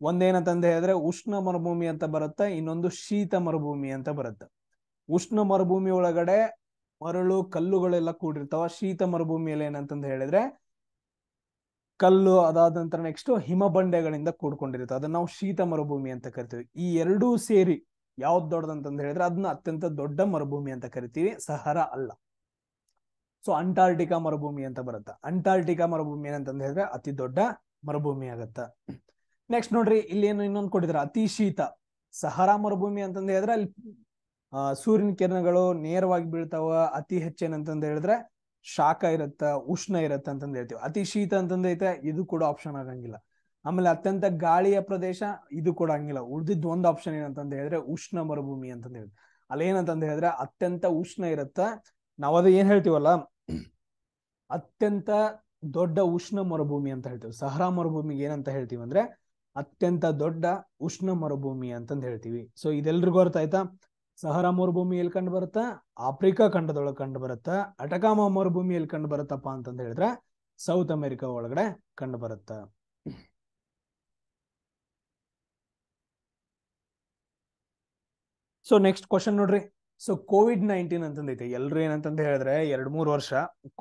ಒಂದೇನಂತಂದ ಹೇಳಿದ್ರೆ ಉಷ್ಣ ಮರುಭೂಮಿ ಅಂತ ಬರುತ್ತೆ, ಇನ್ನೊಂದು ಶೀತ ಮರುಭೂಮಿ ಅಂತ ಬರುತ್ತೆ. ಉಷ್ಣ ಮರುಭೂಮಿ ಒಳಗಡೆ ಮರಳು ಕಲ್ಲುಗಳೆಲ್ಲ ಕೂಡಿರ್ತಾವ. ಶೀತ ಮರುಭೂಮಿಯಲ್ಲಿ ಏನಂತಂದ ಹೇಳಿದ್ರೆ ಕಲ್ಲು, ಅದಾದ ನಂತರ ನೆಕ್ಸ್ಟ್ ಹಿಮಬಂಡೆಗಳಿಂದ ಕೂಡ್ಕೊಂಡಿರುತ್ತೆ. ಅದನ್ನ ನಾವು ಶೀತ ಮರುಭೂಮಿ ಅಂತ ಕರಿತೀವಿ. ಈ 2 ಸೇರಿ ಯಾವ್ದು ದೊಡ್ಡದಂತಂದ ಹೇಳಿದ್ರೆ ಅದನ್ನ ಅತ್ಯಂತ ದೊಡ್ಡ ಮರುಭೂಮಿ ಅಂತ ಕರಿತೀವಿ, ಸಹರಾ ಅಲ್ಲ. ಸೊ ಅಂಟಾರ್ಟಿಕಾ ಮರುಭೂಮಿ ಅಂತ ಬರುತ್ತೆ. ಅಂಟಾರ್ಟಿಕಾ ಮರುಭೂಮಿ ಏನಂತಂದ ಹೇಳಿದ್ರೆ ಅತಿ ದೊಡ್ಡ ಮರುಭೂಮಿ ಆಗತ್ತ. ನೆಕ್ಸ್ಟ್ ನೋಡ್ರಿ ಇಲ್ಲಿ ಏನು ಇನ್ನೊಂದು ಕೊಟ್ಟಿದ್ರ, ಅತಿ ಶೀತ. ಸಹರಾ ಮರುಭೂಮಿ ಅಂತಂದ ಹೇಳಿದ್ರೆ ಅಲ್ಲಿ ಸೂರ್ಯನ ಕಿರಣಗಳು ನೇರವಾಗಿ ಬೀಳ್ತಾವ. ಅತಿ ಹೆಚ್ಚೇನಂತಂದ ಹೇಳಿದ್ರೆ ಶಾಖ ಇರತ್ತ, ಉಷ್ಣ ಇರತ್ತ ಅಂತಂದ ಹೇಳ್ತೀವಿ. ಅತಿ ಶೀತ ಅಂತಂದೈತೆ, ಇದು ಕೂಡ ಆಪ್ಷನ್ ಆಗಂಗಿಲ್ಲ. ಆಮೇಲೆ ಅತ್ಯಂತ ಗಾಳಿಯ ಪ್ರದೇಶ, ಇದು ಕೂಡ ಹಂಗಿಲ್ಲ. ಉಳಿದಿದ್ದು ಒಂದು ಆಪ್ಷನ್ ಏನಂತಂದ ಹೇಳಿದ್ರೆ ಉಷ್ಣ ಮರುಭೂಮಿ ಅಂತಂದ ಹೇಳಿ. ಅಲ್ಲಿ ಏನಂತಂದ ಹೇಳಿದ್ರೆ ಅತ್ಯಂತ ಉಷ್ಣ ಇರತ್ತ. ನಾವ್ ಅದು ಏನ್ ಹೇಳ್ತೀವಲ್ಲ ಅತ್ಯಂತ ದೊಡ್ಡ ಉಷ್ಣ ಮರುಭೂಮಿ ಅಂತ ಹೇಳ್ತೀವಿ. ಸಹರಾ ಮರುಭೂಮಿಗೆ ಏನಂತ ಹೇಳ್ತೀವಿ ಅಂದ್ರೆ ಅತ್ಯಂತ ದೊಡ್ಡ ಉಷ್ಣ ಮರುಭೂಮಿ ಅಂತಂದ್ ಹೇಳ್ತೀವಿ. ಸೊ ಇದೆಲ್ರಿಗೂ ಅರ್ಥ ಆಯ್ತಾ? ಸಹರಾ ಮರುಭೂಮಿ ಎಲ್ಲಿ ಕಂಡು ಬರುತ್ತಾ? ಆಫ್ರಿಕಾ ಖಂಡದೊಳಗೆ ಕಂಡು ಬರುತ್ತಾ. ಅಟಕಾಮ ಮರುಭೂಮಿ ಎಲ್ಲಿ ಕಂಡು ಬರುತ್ತಪ್ಪ ಅಂತಂದ್ ಹೇಳಿದ್ರೆ ಸೌತ್ ಅಮೆರಿಕಾ ಒಳಗಡೆ ಕಂಡು ಬರುತ್ತ. ಸೊ ನೆಕ್ಸ್ಟ್ ಕ್ವಶನ್ ನೋಡ್ರಿ. So COVID-19 ಅಂತಂದೈತೆ. ಎಲ್ರು ಏನಂತಂದ್ ಹೇಳಿದ್ರೆ 2-3 ವರ್ಷ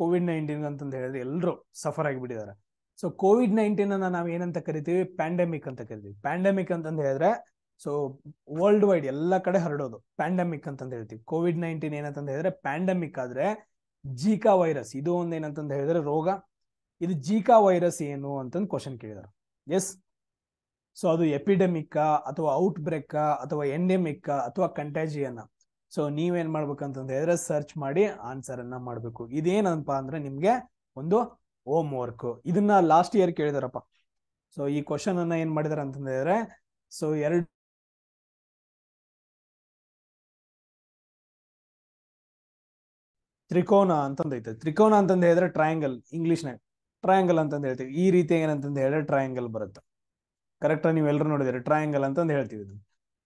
COVID-19 ಅಂತಂದ್ ಹೇಳಿದ್ರೆ ಎಲ್ರು ಸಫರ್ ಆಗಿಬಿಟ್ಟಿದ್ದಾರೆ. ಸೊ COVID-19 ಅನ್ನ ನಾವ್ ಏನಂತ ಕರಿತೀವಿ? ಪ್ಯಾಂಡಮಿಕ್ ಅಂತ ಕರಿತೀವಿ. ಪ್ಯಾಂಡಮಿಕ್ ಅಂತಂದ್ ಹೇಳಿದ್ರೆ ಸೊ ವರ್ಲ್ಡ್ ವೈಡ್ ಎಲ್ಲಾ ಕಡೆ ಹರಡೋದು ಪ್ಯಾಂಡಮಿಕ್ ಅಂತಂದ್ ಹೇಳ್ತೀವಿ. COVID-19 ಏನಂತಂದ್ ಹೇಳಿದ್ರೆ ಪ್ಯಾಂಡಮಿಕ್ ಆದ್ರೆ ಜೀಕಾ ವೈರಸ್ ಇದು ಒಂದ್ ಏನಂತಂದ್ ಹೇಳಿದ್ರೆ ರೋಗ. ಇದು ಜೀಕಾ ವೈರಸ್ ಏನು ಅಂತಂದ್ ಕ್ವಶನ್ ಕೇಳಿದಾರೆ. ಎಸ್, ಸೊ ಅದು ಎಪಿಡೆಮಿಕ್ ಅಥವಾ ಔಟ್ ಬ್ರೇಕ್ ಅಥವಾ ಎಂಡೆಮಿಕ್ ಅಥವಾ ಕಂಟ್ಯಾಜಿಯನ್. ಸೊ ನೀವೇನ್ ಮಾಡ್ಬೇಕಂತಂದ್ ಹೇಳಿದ್ರೆ ಸರ್ಚ್ ಮಾಡಿ ಆನ್ಸರ್ ಅನ್ನ ಮಾಡ್ಬೇಕು. ಇದೇನಪ್ಪ ಅಂದ್ರೆ ನಿಮ್ಗೆ ಒಂದು ಹೋಮ್ ವರ್ಕ್. ಇದನ್ನ ಲಾಸ್ಟ್ ಇಯರ್ ಕೇಳಿದಾರಪ್ಪ. ಸೊ ಈ ಕ್ವಶನ್ ಅನ್ನ ಏನ್ ಮಾಡಿದಾರೆ ಅಂತಂದ್ ಹೇಳಿದ್ರೆ ಸೊ ತ್ರಿಕೋನ ಅಂತಂದೈತೆ. ತ್ರಿಕೋನ ಅಂತಂದ್ ಹೇಳಿದ್ರೆ ಟ್ರಯಾಂಗಲ್, ಇಂಗ್ಲಿಷ್ನಾಗ ಟ್ರಯಾಂಗಲ್ ಅಂತಂದ್ ಹೇಳ್ತೀವಿ. ಈ ರೀತಿ ಏನಂತಂದ್ ಹೇಳಿದ್ರೆ ಟ್ರಯಾಂಗಲ್ ಬರುತ್ತೆ. ಕರೆಕ್ಟ್ ನೀವೆಲ್ಲರೂ ನೋಡಿದ್ರೆ ಟ್ರಯಾಂಗಲ್ ಅಂತಂದ್ ಹೇಳ್ತೀವಿ.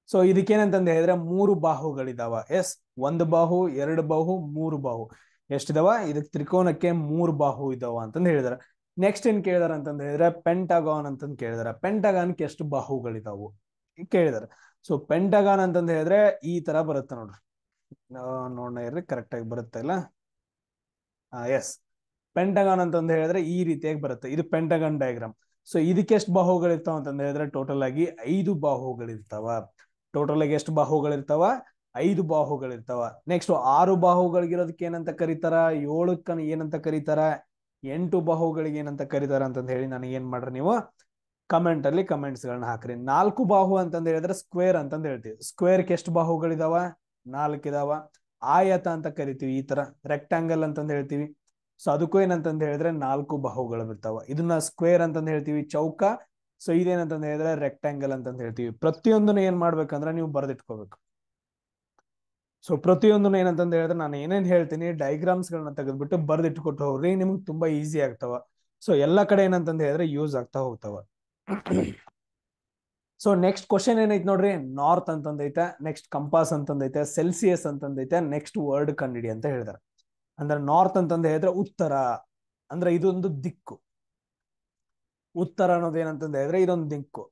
ಸೊ ಇದಕ್ಕೇನಂತಂದ್ ಹೇಳಿದ್ರೆ 3 ಬಾಹುಗಳಿದಾವ. ಎಸ್, 1 ಬಾಹು, 2 ಬಾಹು, 3 ಬಾಹು. ಎಷ್ಟಿದಾವ? ಇದಕ್ ತ್ರಿಕೋನಕ್ಕೆ 3 ಬಾಹು ಇದಾವ ಅಂತಂದ್ ಹೇಳಿದಾರೆ. ನೆಕ್ಸ್ಟ್ ಏನ್ ಕೇಳಿದಾರೆ ಅಂತಂದ್ ಹೇಳಿದ್ರೆ ಪೆಂಟಗಾನ್ ಅಂತಂದ್ ಕೇಳಿದಾರೆ. ಪೆಂಟಗಾನ್ಗೆ ಎಷ್ಟು ಬಾಹುಗಳಿದಾವು ಕೇಳಿದಾರೆ. ಸೊ ಪೆಂಟಗಾನ್ ಅಂತಂದ್ ಹೇಳಿದ್ರೆ ಈ ತರ ಬರುತ್ತೆ ನೋಡ್ರಿ. ನೋಡೋಣ ಇರ್ರಿ, ಕರೆಕ್ಟ್ ಆಗಿ ಬರುತ್ತೆ ಇಲ್ಲ? ಎಸ್, ಪೆಂಟಗಾನ್ ಅಂತಂದ್ ಹೇಳಿದ್ರೆ ಈ ರೀತಿಯಾಗಿ ಬರುತ್ತೆ. ಇದು ಪೆಂಟಗಾನ್ ಡಯಾಗ್ರಾಮ್. ಸೊ ಇದಕ್ಕೆ ಎಷ್ಟು ಬಾಹುಗಳಿರ್ತಾವ ಅಂತಂದ್ ಹೇಳಿದ್ರೆ ಟೋಟಲ್ ಆಗಿ 5 ಬಾಹುಗಳಿರ್ತಾವ. ಟೋಟಲ್ ಆಗಿ ಎಷ್ಟು ಬಾಹುಗಳಿರ್ತಾವ? 5 ಬಾಹುಗಳಿರ್ತಾವ. ನೆಕ್ಸ್ಟ್ 6 ಬಾಹುಗಳಿಗಿರೋದಕ್ಕೆ ಏನಂತ ಕರೀತಾರ? 7ಕ್ಕ ಏನಂತ ಕರೀತಾರ? 8 ಬಾಹುಗಳಿಗೆ ಏನಂತ ಕರೀತಾರ ಅಂತಂದ್ ಹೇಳಿ ನನಗೆ ಏನ್ ಮಾಡ್ರಿ ನೀವು ಕಮೆಂಟ್ ಅಲ್ಲಿ ಕಮೆಂಟ್ಸ್ ಗಳನ್ನ ಹಾಕ್ರಿ. 4 ಬಾಹು ಅಂತಂದ್ ಹೇಳಿದ್ರೆ ಸ್ಕ್ವೇರ್ ಅಂತಂದ್ ಹೇಳ್ತೀವಿ. ಸ್ಕ್ವೇರ್ಗೆ ಎಷ್ಟು ಬಾಹುಗಳಿದಾವ? 4 ಇದಾವ. ಆಯತ ಅಂತ ಕರಿತೀವಿ. ಈ ತರ ರೆಕ್ಟಾಂಗಲ್ ಅಂತಂದ್ ಹೇಳ್ತೀವಿ. ಸೊ ಅದಕ್ಕೂ ಏನಂತಂದ್ ಹೇಳಿದ್ರೆ 4 ಬಾಹುಗಳು ಬಿರ್ತಾವ. ಇದನ್ನ ಸ್ಕ್ವೇರ್ ಅಂತಂದ್ ಹೇಳ್ತೀವಿ, ಚೌಕ. ಸೊ ಇದೇನಂತಂದ್ ಹೇಳಿದ್ರೆ ರೆಕ್ಟಾಂಗಲ್ ಅಂತಂದ್ ಹೇಳ್ತೀವಿ. ಪ್ರತಿಯೊಂದನ್ನು ಏನ್ ಮಾಡ್ಬೇಕಂದ್ರೆ ನೀವು ಬರ್ದಿಟ್ಕೋಬೇಕು. ಸೊ ಪ್ರತಿಯೊಂದನ್ನು ಏನಂತಂದ್ ಹೇಳಿದ್ರೆ ನಾನು ಏನೇನ್ ಹೇಳ್ತೀನಿ ಡಯಾಗ್ರಾಮ್ಸ್ ಗಳನ್ನ ತೆಗೆದ್ಬಿಟ್ಟು ಬರ್ದಿಟ್ಕೊಟ್ಟು ಹೋಗ್ರಿ, ನಿಮ್ಗೆ ತುಂಬಾ ಈಸಿ ಆಗ್ತಾವ. ಸೊ ಎಲ್ಲಾ ಕಡೆ ಏನಂತಂದ್ ಹೇಳಿದ್ರೆ ಯೂಸ್ ಆಗ್ತಾ ಹೋಗ್ತಾವ. ಸೊ ನೆಕ್ಸ್ಟ್ ಕ್ವಶನ್ ಏನೈತೆ ನೋಡ್ರಿ, ನಾರ್ತ್ ಅಂತಂದೈತೆ, ನೆಕ್ಸ್ಟ್ ಕಂಪಾಸ್ ಅಂತಂದೈತೆ, ಸೆಲ್ಸಿಯಸ್ ಅಂತಂದೈತೆ, ನೆಕ್ಸ್ಟ್ ವರ್ಡ್ ಕಂಡಿಡಿ ಅಂತ ಹೇಳಿದಾರೆ. ಅಂದ್ರೆ ನಾರ್ತ್ ಅಂತಂದ ಹೇಳಿದ್ರೆ ಉತ್ತರ, ಅಂದ್ರೆ ಇದೊಂದು ದಿಕ್ಕು. ಉತ್ತರ ಅನ್ನೋದು ಏನಂತಂದ ಹೇಳಿದ್ರೆ ಇದೊಂದು ದಿಕ್ಕು.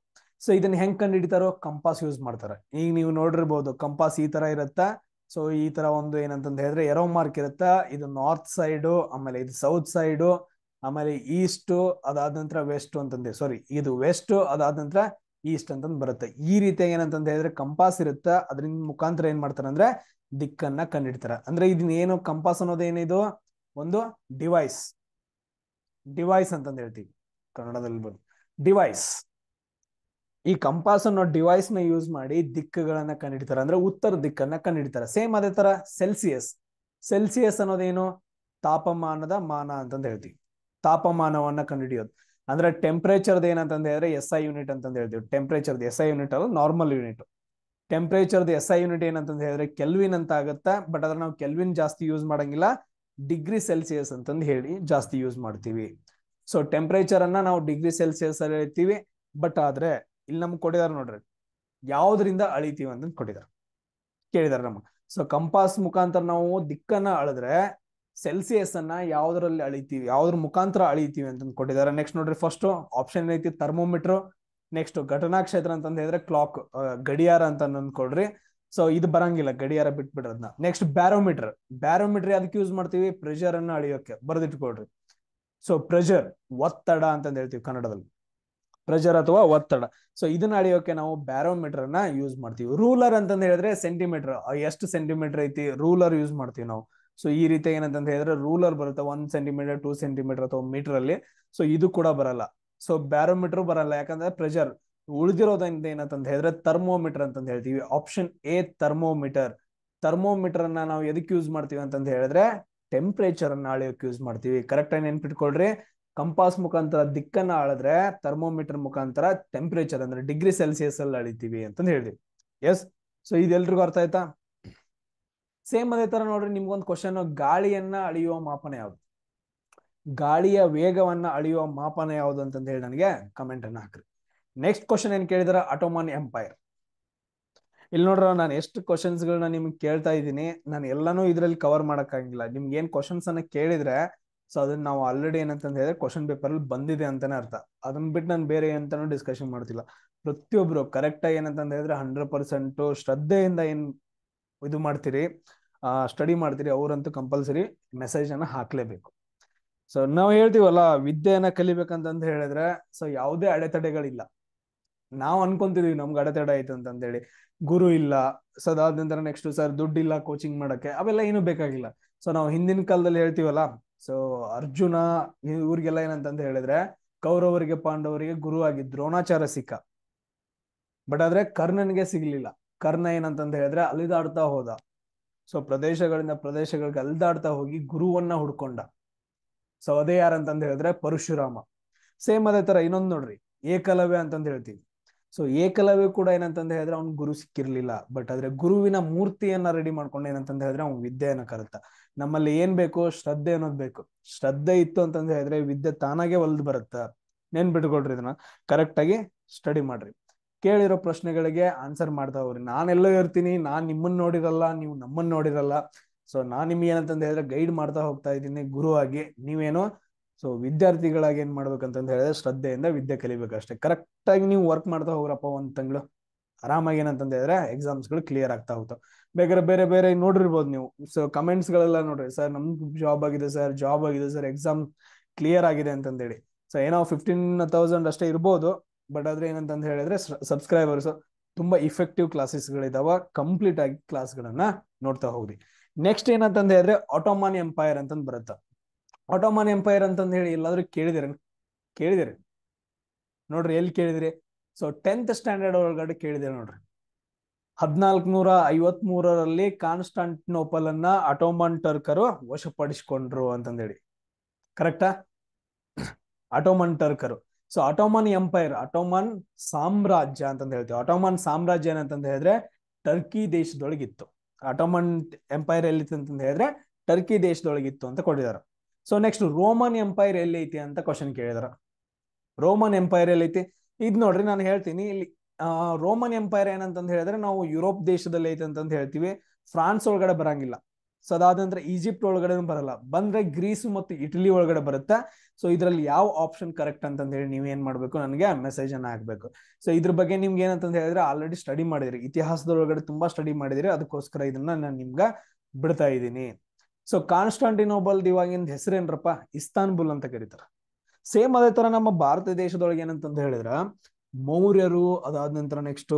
ಸೊ ಇದನ್ನ ಹೆಂಗ್ ಕಂಡು ಹಿಡಿತಾರೋ? ಕಂಪಾಸ್ ಯೂಸ್ ಮಾಡ್ತಾರೆ. ಈಗ ನೀವು ನೋಡಿರ್ಬೋದು ಕಂಪಾಸ್ ಈ ತರ ಇರುತ್ತಾ. ಸೊ ಈ ತರ ಒಂದು ಏನಂತಂದ ಹೇಳಿದ್ರೆ ಎರೋ ಮಾರ್ಕ್ ಇರುತ್ತಾ. ಇದು ನಾರ್ತ್ ಸೈಡು, ಆಮೇಲೆ ಇದು ಸೌತ್ ಸೈಡು, ಆಮೇಲೆ ಈಸ್ಟ್, ಅದಾದ ನಂತರ ವೆಸ್ಟ್ ಅಂತಂದೆ, ಸಾರಿ ಇದು ವೆಸ್ಟ್, ಅದಾದ ನಂತರ ಈಸ್ಟ್ ಅಂತಂದ್ ಬರುತ್ತೆ. ಈ ರೀತಿಯಾಗಿ ಏನಂತಂದ ಹೇಳಿದ್ರೆ ಕಂಪಾಸ್ ಇರುತ್ತಾ, ಅದ್ರಿಂದ ಮುಖಾಂತರ ಏನ್ ಮಾಡ್ತಾರೆ ಅಂದ್ರೆ ದಿಕ್ಕನ್ನ ಕಂಡಿಡ್ತಾರ. ಅಂದ್ರೆ ಇದನ್ನ ಏನು ಕಂಪಾಸ್ ಅನ್ನೋದು ಏನಿದು ಒಂದು ಡಿವೈಸ್. ಡಿವೈಸ್ ಅಂತಂದ್ ಹೇಳ್ತೀವಿ ಕನ್ನಡದಲ್ಲಿ ಬಂದು ಡಿವೈಸ್. ಈ ಕಂಪಾಸ್ ಅನ್ನೋ ಡಿವೈಸ್ ನ ಯೂಸ್ ಮಾಡಿ ದಿಕ್ಕುಗಳನ್ನ ಕಂಡಿಡ್ತಾರೆ, ಅಂದ್ರೆ ಉತ್ತರ ದಿಕ್ಕನ್ನ ಕಂಡಿಡ್ತಾರೆ. ಸೇಮ್ ಅದೇ ತರ ಸೆಲ್ಸಿಯಸ್. ಸೆಲ್ಸಿಯಸ್ ಅನ್ನೋದೇನು? ತಾಪಮಾನದ ಮಾನ ಅಂತಂದ್ ಹೇಳ್ತೀವಿ. ತಾಪಮಾನವನ್ನ ಕಂಡುಹಿಡಿಯೋದು ಅಂದ್ರೆ ಟೆಂಪರೇಚರ್ ಏನಂತಂದ ಹೇಳಿದ್ರೆ SI ಯೂನಿಟ್ ಅಂತಂದ್ ಹೇಳ್ತೀವಿ. ಟೆಂಪರೇಚರ್ SI ಯೂನಿಟ್ ಅದು normal unit. Temperature SI unit ಏನಂತಂದ್ ಹೇಳಿದ್ರೆ ಕೆಲ್ವಿನ್ ಅಂತ ಆಗುತ್ತಾ. ಬಟ್ ಅದ್ರ ನಾವು ಕೆಲ್ವಿನ್ ಜಾಸ್ತಿ ಯೂಸ್ ಮಾಡಂಗಿಲ್ಲ, ಡಿಗ್ರಿ ಸೆಲ್ಸಿಯಸ್ ಅಂತಂದ್ ಹೇಳಿ ಜಾಸ್ತಿ ಯೂಸ್ ಮಾಡ್ತೀವಿ. ಸೊ ಟೆಂಪರೇಚರ್ ಅನ್ನ ನಾವು ಡಿಗ್ರಿ ಸೆಲ್ಸಿಯಸ್ ಅಲ್ಲಿ ಹೇಳ್ತೀವಿ. ಬಟ್ ಆದ್ರೆ ಇಲ್ಲಿ ನಮ್ಗೆ ಕೊಟ್ಟಿದಾರೆ ನೋಡ್ರಿ, ಯಾವ್ದ್ರಿಂದ ಅಳಿತೀವಿ ಅಂತ ಕೊಟ್ಟಿದಾರೆ, ಕೇಳಿದಾರೆ ನಮ್ಗೆ. ಸೊ ಕಂಪಾಸ್ ಮುಖಾಂತರ ನಾವು ದಿಕ್ಕನ್ನ ಅಳಿದ್ರೆ ಸೆಲ್ಸಿಯಸ್ ಅನ್ನ ಯಾವ್ದ್ರಲ್ಲಿ ಅಳಿತೀವಿ, ಯಾವ್ದ್ರ ಮುಖಾಂತರ ಅಳಿತೀವಿ ಅಂತ ಕೊಟ್ಟಿದ್ದಾರೆ. ನೆಕ್ಸ್ಟ್ ನೋಡ್ರಿ, ಫಸ್ಟ್ ಆಪ್ಷನ್ ಐತಿ ಥರ್ಮೋಮೀಟರ್. ನೆಕ್ಸ್ಟ್ ಘಟನಾ ಕ್ಷೇತ್ರ ಅಂತಂದ್ ಹೇಳಿದ್ರೆ ಕ್ಲಾಕ್, ಗಡಿಯಾರ ಅಂತ ಅಂದ್ಕೊಡ್ರಿ. ಸೊ ಇದು ಬರಂಗಿಲ್ಲ, ಗಡಿಯಾರ ಬಿಟ್ಬಿಡ್ರದ್ನ. Next barometer. ಬ್ಯಾರೋಮೀಟರ್ ಅದಕ್ಕೆ ಯೂಸ್ ಮಾಡ್ತೀವಿ? ಪ್ರೆಷರ್ ಅನ್ನ ಅಳಿಯೋಕೆ, ಬರ್ದಿಟ್ಕೊಡ್ರಿ. ಸೊ ಪ್ರೆಷರ್, ಒತ್ತಡ ಅಂತಂದ್ ಹೇಳ್ತೀವಿ ಕನ್ನಡದಲ್ಲಿ, ಪ್ರೆಷರ್ ಅಥವಾ ಒತ್ತಡ. ಸೊ ಇದನ್ನ ಅಳಿಯೋಕೆ ನಾವು ಬ್ಯಾರೋಮೀಟರ್ ಅನ್ನ ಯೂಸ್ ಮಾಡ್ತೀವಿ. ರೂಲರ್ ಅಂತಂದ್ ಹೇಳಿದ್ರೆ ಸೆಂಟಿಮೀಟರ್, ಎಷ್ಟು ಸೆಂಟಿಮೀಟರ್ ಐತಿ ರೂಲರ್ ಯೂಸ್ ಮಾಡ್ತೀವಿ ನಾವು. ಸೊ ಈ ರೀತಿ ಏನಂತಂದ್ ಹೇಳಿದ್ರೆ ರೂಲರ್ ಬರುತ್ತೆ 1 ಸೆಂಟಿಮೀಟರ್ 2 ಸೆಂಟಿಮೀಟರ್ ಅಥವಾ ಮೀಟರ್ ಅಲ್ಲಿ. ಸೊ ಇದು ಕೂಡ ಬರಲ್ಲ. ಸೊ ಬ್ಯಾರೋಮೀಟರ್ ಬರಲ್ಲ, ಯಾಕಂದ್ರೆ ಪ್ರೆಷರ್. ಉಳಿದಿರೋದ್ರಿಂದ ಏನಂತಂದ್ ಹೇಳಿದ್ರೆ ಥರ್ಮೋಮೀಟರ್ ಅಂತಂದ್ ಹೇಳ್ತೀವಿ. Option A thermometer. ಥರ್ಮೋಮೀಟರ್ ಅನ್ನ ನಾವು ಎದಕ್ಕೆ ಯೂಸ್ ಮಾಡ್ತೀವಿ ಅಂತಂದ್ ಹೇಳಿದ್ರೆ ಟೆಂಪರೇಚರ್ ಅನ್ನ ಅಳಿಯೋಕೆ ಯೂಸ್ ಮಾಡ್ತೀವಿ. ಕರೆಕ್ಟ್ ಆಗಿ ನೆನ್ಪಿಟ್ಕೊಳ್ರಿ. ಕಂಪಾಸ್ ಮುಖಾಂತರ ದಿಕ್ಕನ್ನ ಅಳಿದ್ರೆ ಥರ್ಮೋಮೀಟರ್ ಮುಖಾಂತರ ಟೆಂಪರೇಚರ್ ಅಂದ್ರೆ ಡಿಗ್ರಿ ಸೆಲ್ಸಿಯಸ್ ಅಲ್ಲಿ ಅಳಿತೀವಿ ಅಂತಂದ್ ಹೇಳಿದ್ವಿ. ಎಸ್, ಸೊ ಇದೆಲ್ರಿಗೂ ಅರ್ಥ ಆಯ್ತಾ? ಸೇಮ್ ಅದೇ ತರ ನೋಡ್ರಿ, ನಿಮ್ಗೊಂದು ಕ್ವಶನ್, ಗಾಳಿಯನ್ನ ಅಳಿಯುವ ಮಾಪನ ಯಾವುದು? ಗಾಳಿಯ ವೇಗವನ್ನ ಅಳಿಯುವ ಮಾಪನ ಯಾವುದು ಅಂತಂದ್ ಹೇಳಿ ನನಗೆ ಕಮೆಂಟ್ ಅನ್ನ ಹಾಕ್ರಿ. ನೆಕ್ಸ್ಟ್ ಕ್ವಶನ್ ಏನ್ ಕೇಳಿದಾರೆ, ಆಟೋಮನ್ ಎಂಪೈರ್. ಇಲ್ಲಿ ನೋಡ್ರ ನಾನು ಎಷ್ಟು ಕ್ವಶನ್ಸ್ ಗಳನ್ನ ನಿಮ್ಗೆ ಕೇಳ್ತಾ ಇದ್ದೀನಿ, ನಾನು ಎಲ್ಲಾನು ಇದ್ರಲ್ಲಿ ಕವರ್ ಮಾಡಕ್ಕಾಗಿಲ್ಲ. ನಿಮ್ಗೆ ಏನ್ ಕ್ವಶನ್ಸ್ ಅನ್ನ ಕೇಳಿದ್ರೆ ಸೊ ಅದನ್ನ ನಾವು ಆಲ್ರೆಡಿ ಏನಂತ ಹೇಳಿದ್ರೆ ಕ್ವಶನ್ ಪೇಪರ್ ಅಲ್ಲಿ ಬಂದಿದೆ ಅಂತಾನೆ ಅರ್ಥ. ಅದನ್ನ ಬಿಟ್ಟು ನಾನು ಬೇರೆ ಎಂತಾನು ಡಿಸ್ಕಷನ್ ಮಾಡ್ತಿಲ್ಲ. ಪ್ರತಿಯೊಬ್ರು ಕರೆಕ್ಟ್ ಆಗಿ ಏನಂತ ಹೇಳಿದ್ರೆ 100% ಶ್ರದ್ಧೆಯಿಂದ ಏನ್ ಇದು ಮಾಡ್ತೀರಿ, ಸ್ಟಡಿ ಮಾಡ್ತೀರಿ, ಅವ್ರಂತೂ ಕಂಪಲ್ಸರಿ ಮೆಸೇಜ್ ಅನ್ನ ಹಾಕ್ಲೇಬೇಕು. ಸೊ ನಾವು ಹೇಳ್ತೀವಲ್ಲ, ವಿದ್ಯೆಯನ್ನ ಕಲಿಬೇಕಂತಂತ ಹೇಳಿದ್ರೆ ಸೊ ಯಾವುದೇ ಅಡೆತಡೆಗಳಿಲ್ಲ. ನಾವ್ ಅನ್ಕೊಂತಿದೀವಿ ನಮ್ಗೆ ಅಡೆತಡೆ ಆಯ್ತು ಅಂತ ಹೇಳಿ, ಗುರು ಇಲ್ಲ, ಸೊ ಅದಾದ ನಂತರ ನೆಕ್ಸ್ಟ್ ಸರ್ ದುಡ್ಡಿಲ್ಲ ಕೋಚಿಂಗ್ ಮಾಡಕ್ಕೆ, ಅವೆಲ್ಲ ಏನು ಬೇಕಾಗಿಲ್ಲ. ಸೊ ನಾವು ಹಿಂದಿನ ಕಾಲದಲ್ಲಿ ಹೇಳ್ತೀವಲ್ಲ, ಸೊ ಅರ್ಜುನ ಇವ್ರಿಗೆಲ್ಲ ಏನಂತಂತ ಹೇಳಿದ್ರೆ ಕೌರವರಿಗೆ ಪಾಂಡವರಿಗೆ ಗುರು ಆಗಿ ದ್ರೋಣಾಚಾರ್ಯ ಸಿಕ್ಕ. ಬಟ್ ಆದ್ರೆ ಕರ್ಣನ್ಗೆ ಸಿಗ್ಲಿಲ್ಲ. ಕರ್ಣ ಏನಂತಂತ ಹೇಳಿದ್ರೆ ಅಲಿದಾಡ್ತಾ ಹೋದ. ಸೊ ಪ್ರದೇಶಗಳಿಂದ ಪ್ರದೇಶಗಳಿಗೆ ಅಲಿದಾಡ್ತಾ ಹೋಗಿ ಗುರುವನ್ನ ಹುಡ್ಕೊಂಡ. ಸೊ ಅದೇ ಯಾರಂತಂದ ಹೇಳಿದ್ರೆ ಪರಶುರಾಮ. ಸೇಮ್ ಅದೇ ತರ ಇನ್ನೊಂದ್ ನೋಡ್ರಿ, ಏಕಲವ್ಯ ಅಂತಂದ ಹೇಳ್ತೀವಿ. ಸೊ ಏಕಲವ್ಯ ಕೂಡ ಏನಂತಂದ ಹೇಳಿದ್ರೆ ಅವ್ನ್ ಗುರು ಸಿಕ್ಕಿರ್ಲಿಲ್ಲ. ಬಟ್ ಆದ್ರೆ ಗುರುವಿನ ಮೂರ್ತಿಯನ್ನ ರೆಡಿ ಮಾಡ್ಕೊಂಡು ಏನಂತಂದ ಹೇಳಿದ್ರೆ ಅವ್ನ್ ವಿದ್ಯೆಯನ್ನ ಕಲಿತ. ನಮ್ಮಲ್ಲಿ ಏನ್ ಬೇಕು, ಶ್ರದ್ಧೆ ಅನ್ನೋದು ಬೇಕು. ಶ್ರದ್ಧೆ ಇತ್ತು ಅಂತಂದ ಹೇಳಿದ್ರೆ ವಿದ್ಯೆ ತಾನಾಗೆ ಒಲ್ದ್ ಬರುತ್ತ. ನೆನ್ಬಿಟ್ಕೊಳ್ರಿ, ಇದನ್ನ ಕರೆಕ್ಟ್ ಆಗಿ ಸ್ಟಡಿ ಮಾಡ್ರಿ. ಕೇಳಿರೋ ಪ್ರಶ್ನೆಗಳಿಗೆ ಆನ್ಸರ್ ಮಾಡ್ತಾ ಹೋಗ್ರಿ. ನಾನೆಲ್ಲೋ ಇರ್ತೀನಿ, ನಾನ್ ನಿಮ್ಮನ್ನ ನೋಡಿರಲ್ಲ, ನೀವು ನಮ್ಮನ್ನ ನೋಡಿರಲ್ಲ. ಸೊ ನಾನ್ ನಿಮ್ಗೆ ಏನಂತಂದ ಹೇಳಿದ್ರೆ ಗೈಡ್ ಮಾಡ್ತಾ ಹೋಗ್ತಾ ಇದ್ದೀನಿ ಗುರು ಆಗಿ. ನೀವೇನೋ ಸೊ ವಿದ್ಯಾರ್ಥಿಗಳಾಗಿ ಏನ್ ಮಾಡ್ಬೇಕಂತಂದ ಹೇಳಿದ್ರೆ ಶ್ರದ್ಧೆಯಿಂದ ವಿದ್ಯೆ ಕಲಿಬೇಕಷ್ಟೇ. ಕರೆಕ್ಟ್ ಆಗಿ ನೀವು ವರ್ಕ್ ಮಾಡ್ತಾ ಹೋಗ್ರಪ್ಪ, ಒಂದ್ ತಿಂಗಳು ಆರಾಮಾಗಿ ಏನಂತಂದ ಹೇಳಿದ್ರೆ ಎಕ್ಸಾಮ್ಸ್ ಗಳು ಕ್ಲಿಯರ್ ಆಗ್ತಾ ಹೋಗ್ತಾವ. ಬೇಕಾದ್ರೆ ಬೇರೆ ಬೇರೆ ನೋಡಿರ್ಬೋದು ನೀವು. ಸೊ ಕಮೆಂಟ್ಸ್ ಗಳೆಲ್ಲ ನೋಡ್ರಿ, ಸರ್ ನಮ್ಗೆ ಜಾಬ್ ಆಗಿದೆ ಸರ್, ಜಾಬ್ ಆಗಿದೆ ಸರ್, ಎಕ್ಸಾಮ್ ಕ್ಲಿಯರ್ ಆಗಿದೆ ಅಂತಂದೇಳಿ. ಸೊ ಏನೋ 15,000 ಅಷ್ಟೇ ಇರ್ಬೋದು. ಬಟ್ ಆದ್ರೆ ಏನಂತಂದ ಹೇಳಿದ್ರೆ ಸಬ್ಸ್ಕ್ರೈಬರ್ಸ್ ತುಂಬಾ ಇಫೆಕ್ಟಿವ್ ಕ್ಲಾಸಸ್ ಗಳಿದಾವ. ಕಂಪ್ಲೀಟ್ ಆಗಿ ಕ್ಲಾಸ್ ಗಳನ್ನ ನೋಡ್ತಾ ಹೋಗ್ರಿ. ನೆಕ್ಸ್ಟ್ ಏನಂತಂದ ಹೇಳಿದ್ರೆ ಆಟೋಮನ್ ಎಂಪೈರ್ ಅಂತಂದ್ ಬರುತ್ತ. ಆಟೋಮನ್ ಎಂಪೈರ್ ಅಂತಂದ ಹೇಳಿ ಎಲ್ಲಾದ್ರೂ ಕೇಳಿದಿರಿ ನೋಡ್ರಿ, ಎಲ್ಲಿ ಕೇಳಿದಿರಿ? ಸೊ 10th ಸ್ಟ್ಯಾಂಡರ್ಡ್ ಒಳಗಡೆ ಕೇಳಿದಿರಿ ನೋಡ್ರಿ. 1453ರಲ್ಲಿ ಕಾನ್ಸ್ಟಾಂಟಿನೋಪಲ್ ಅನ್ನ ಆಟೋಮನ್ ಟರ್ಕರು ವಶಪಡಿಸಿಕೊಂಡ್ರು ಅಂತಂದೇಳಿ. ಕರೆಕ್ಟಾ? ಆಟೋಮನ್ ಟರ್ಕರು. ಸೊ ಆಟೋಮನ್ ಎಂಪೈರ್, ಆಟೋಮನ್ ಸಾಮ್ರಾಜ್ಯ ಅಂತಂದ ಹೇಳ್ತೀವಿ. ಆಟೋಮನ್ ಸಾಮ್ರಾಜ್ಯ ಏನಂತಂದ ಹೇಳಿದ್ರೆ ಟರ್ಕಿ ದೇಶದೊಳಗಿತ್ತು. ಆಟೋಮನ್ ಎಂಪೈರ್ ಎಲ್ಲಿತ್ತು ಅಂತಂದ ಹೇಳಿದ್ರೆ ಟರ್ಕಿ ದೇಶದೊಳಗಿತ್ತು ಅಂತ ಕೊಟ್ಟಿದ್ದಾರೆ. ಸೊ ನೆಕ್ಸ್ಟ್ ರೋಮನ್ ಎಂಪೈರ್ ಎಲ್ಲಿ ಐತಿ ಅಂತ ಕ್ವಶನ್ ಕೇಳಿದಾರ. ರೋಮನ್ ಎಂಪೈರ್ ಎಲ್ಲಿ ಐತಿ? ಇದ್ ನೋಡ್ರಿ, ನಾನು ಹೇಳ್ತೀನಿ ಇಲ್ಲಿ. ರೋಮನ್ ಎಂಪೈರ್ ಏನಂತಂದ ಹೇಳಿದ್ರೆ ನಾವು ಯುರೋಪ್ ದೇಶದಲ್ಲಿ ಐತೆ ಅಂತಂದ ಹೇಳ್ತೀವಿ. ಫ್ರಾನ್ಸ್ ಒಳಗಡೆ ಬರಂಗಿಲ್ಲ. ಸೊ ಅದಾದ ನಂತರ ಈಜಿಪ್ಟ್ ಒಳಗಡೆ ಬರಲ್ಲ. ಬಂದ್ರೆ ಗ್ರೀಸ್ ಮತ್ತು ಇಟಲಿ ಒಳಗಡೆ ಬರುತ್ತೆ. ಸೊ ಇದ್ರಲ್ಲಿ ಯಾವ ಆಪ್ಷನ್ ಕರೆಕ್ಟ್ ಅಂತಂದ ಹೇಳಿ ನೀವ್ ಏನ್ ಮಾಡ್ಬೇಕು, ನನಗೆ ಮೆಸೇಜ್ ಅನ್ನ ಹಾಕ್ಬೇಕು. ಸೊ ಇದ್ರ ಬಗ್ಗೆ ನಿಮ್ಗೆ ಏನಂತಂದ ಹೇಳಿದ್ರೆ ಆಲ್ರೆಡಿ ಸ್ಟಡಿ ಮಾಡಿದ್ರಿ, ಇತಿಹಾಸದೊಳಗಡೆ ತುಂಬಾ ಸ್ಟಡಿ ಮಾಡಿದಿರಿ. ಅದಕ್ಕೋಸ್ಕರ ಇದನ್ನ ನಾನು ನಿಮ್ಗ ಬಿಡ್ತಾ ಇದ್ದೀನಿ. ಸೊ ಕಾನ್ಸ್ಟಾಂಟಿನೋಬಲ್ ಇವಾಗಿನ ಹೆಸರೇನ್ರಪ್ಪ? ಇಸ್ತಾನ್ಬುಲ್ ಅಂತ ಕರೀತಾರ. ಸೇಮ್ ಅದೇ ತರ ನಮ್ಮ ಭಾರತ ದೇಶದೊಳಗೆ ಏನಂತಂದ ಹೇಳಿದ್ರ ಮೌರ್ಯರು, ಅದಾದ ನಂತರ ನೆಕ್ಸ್ಟ್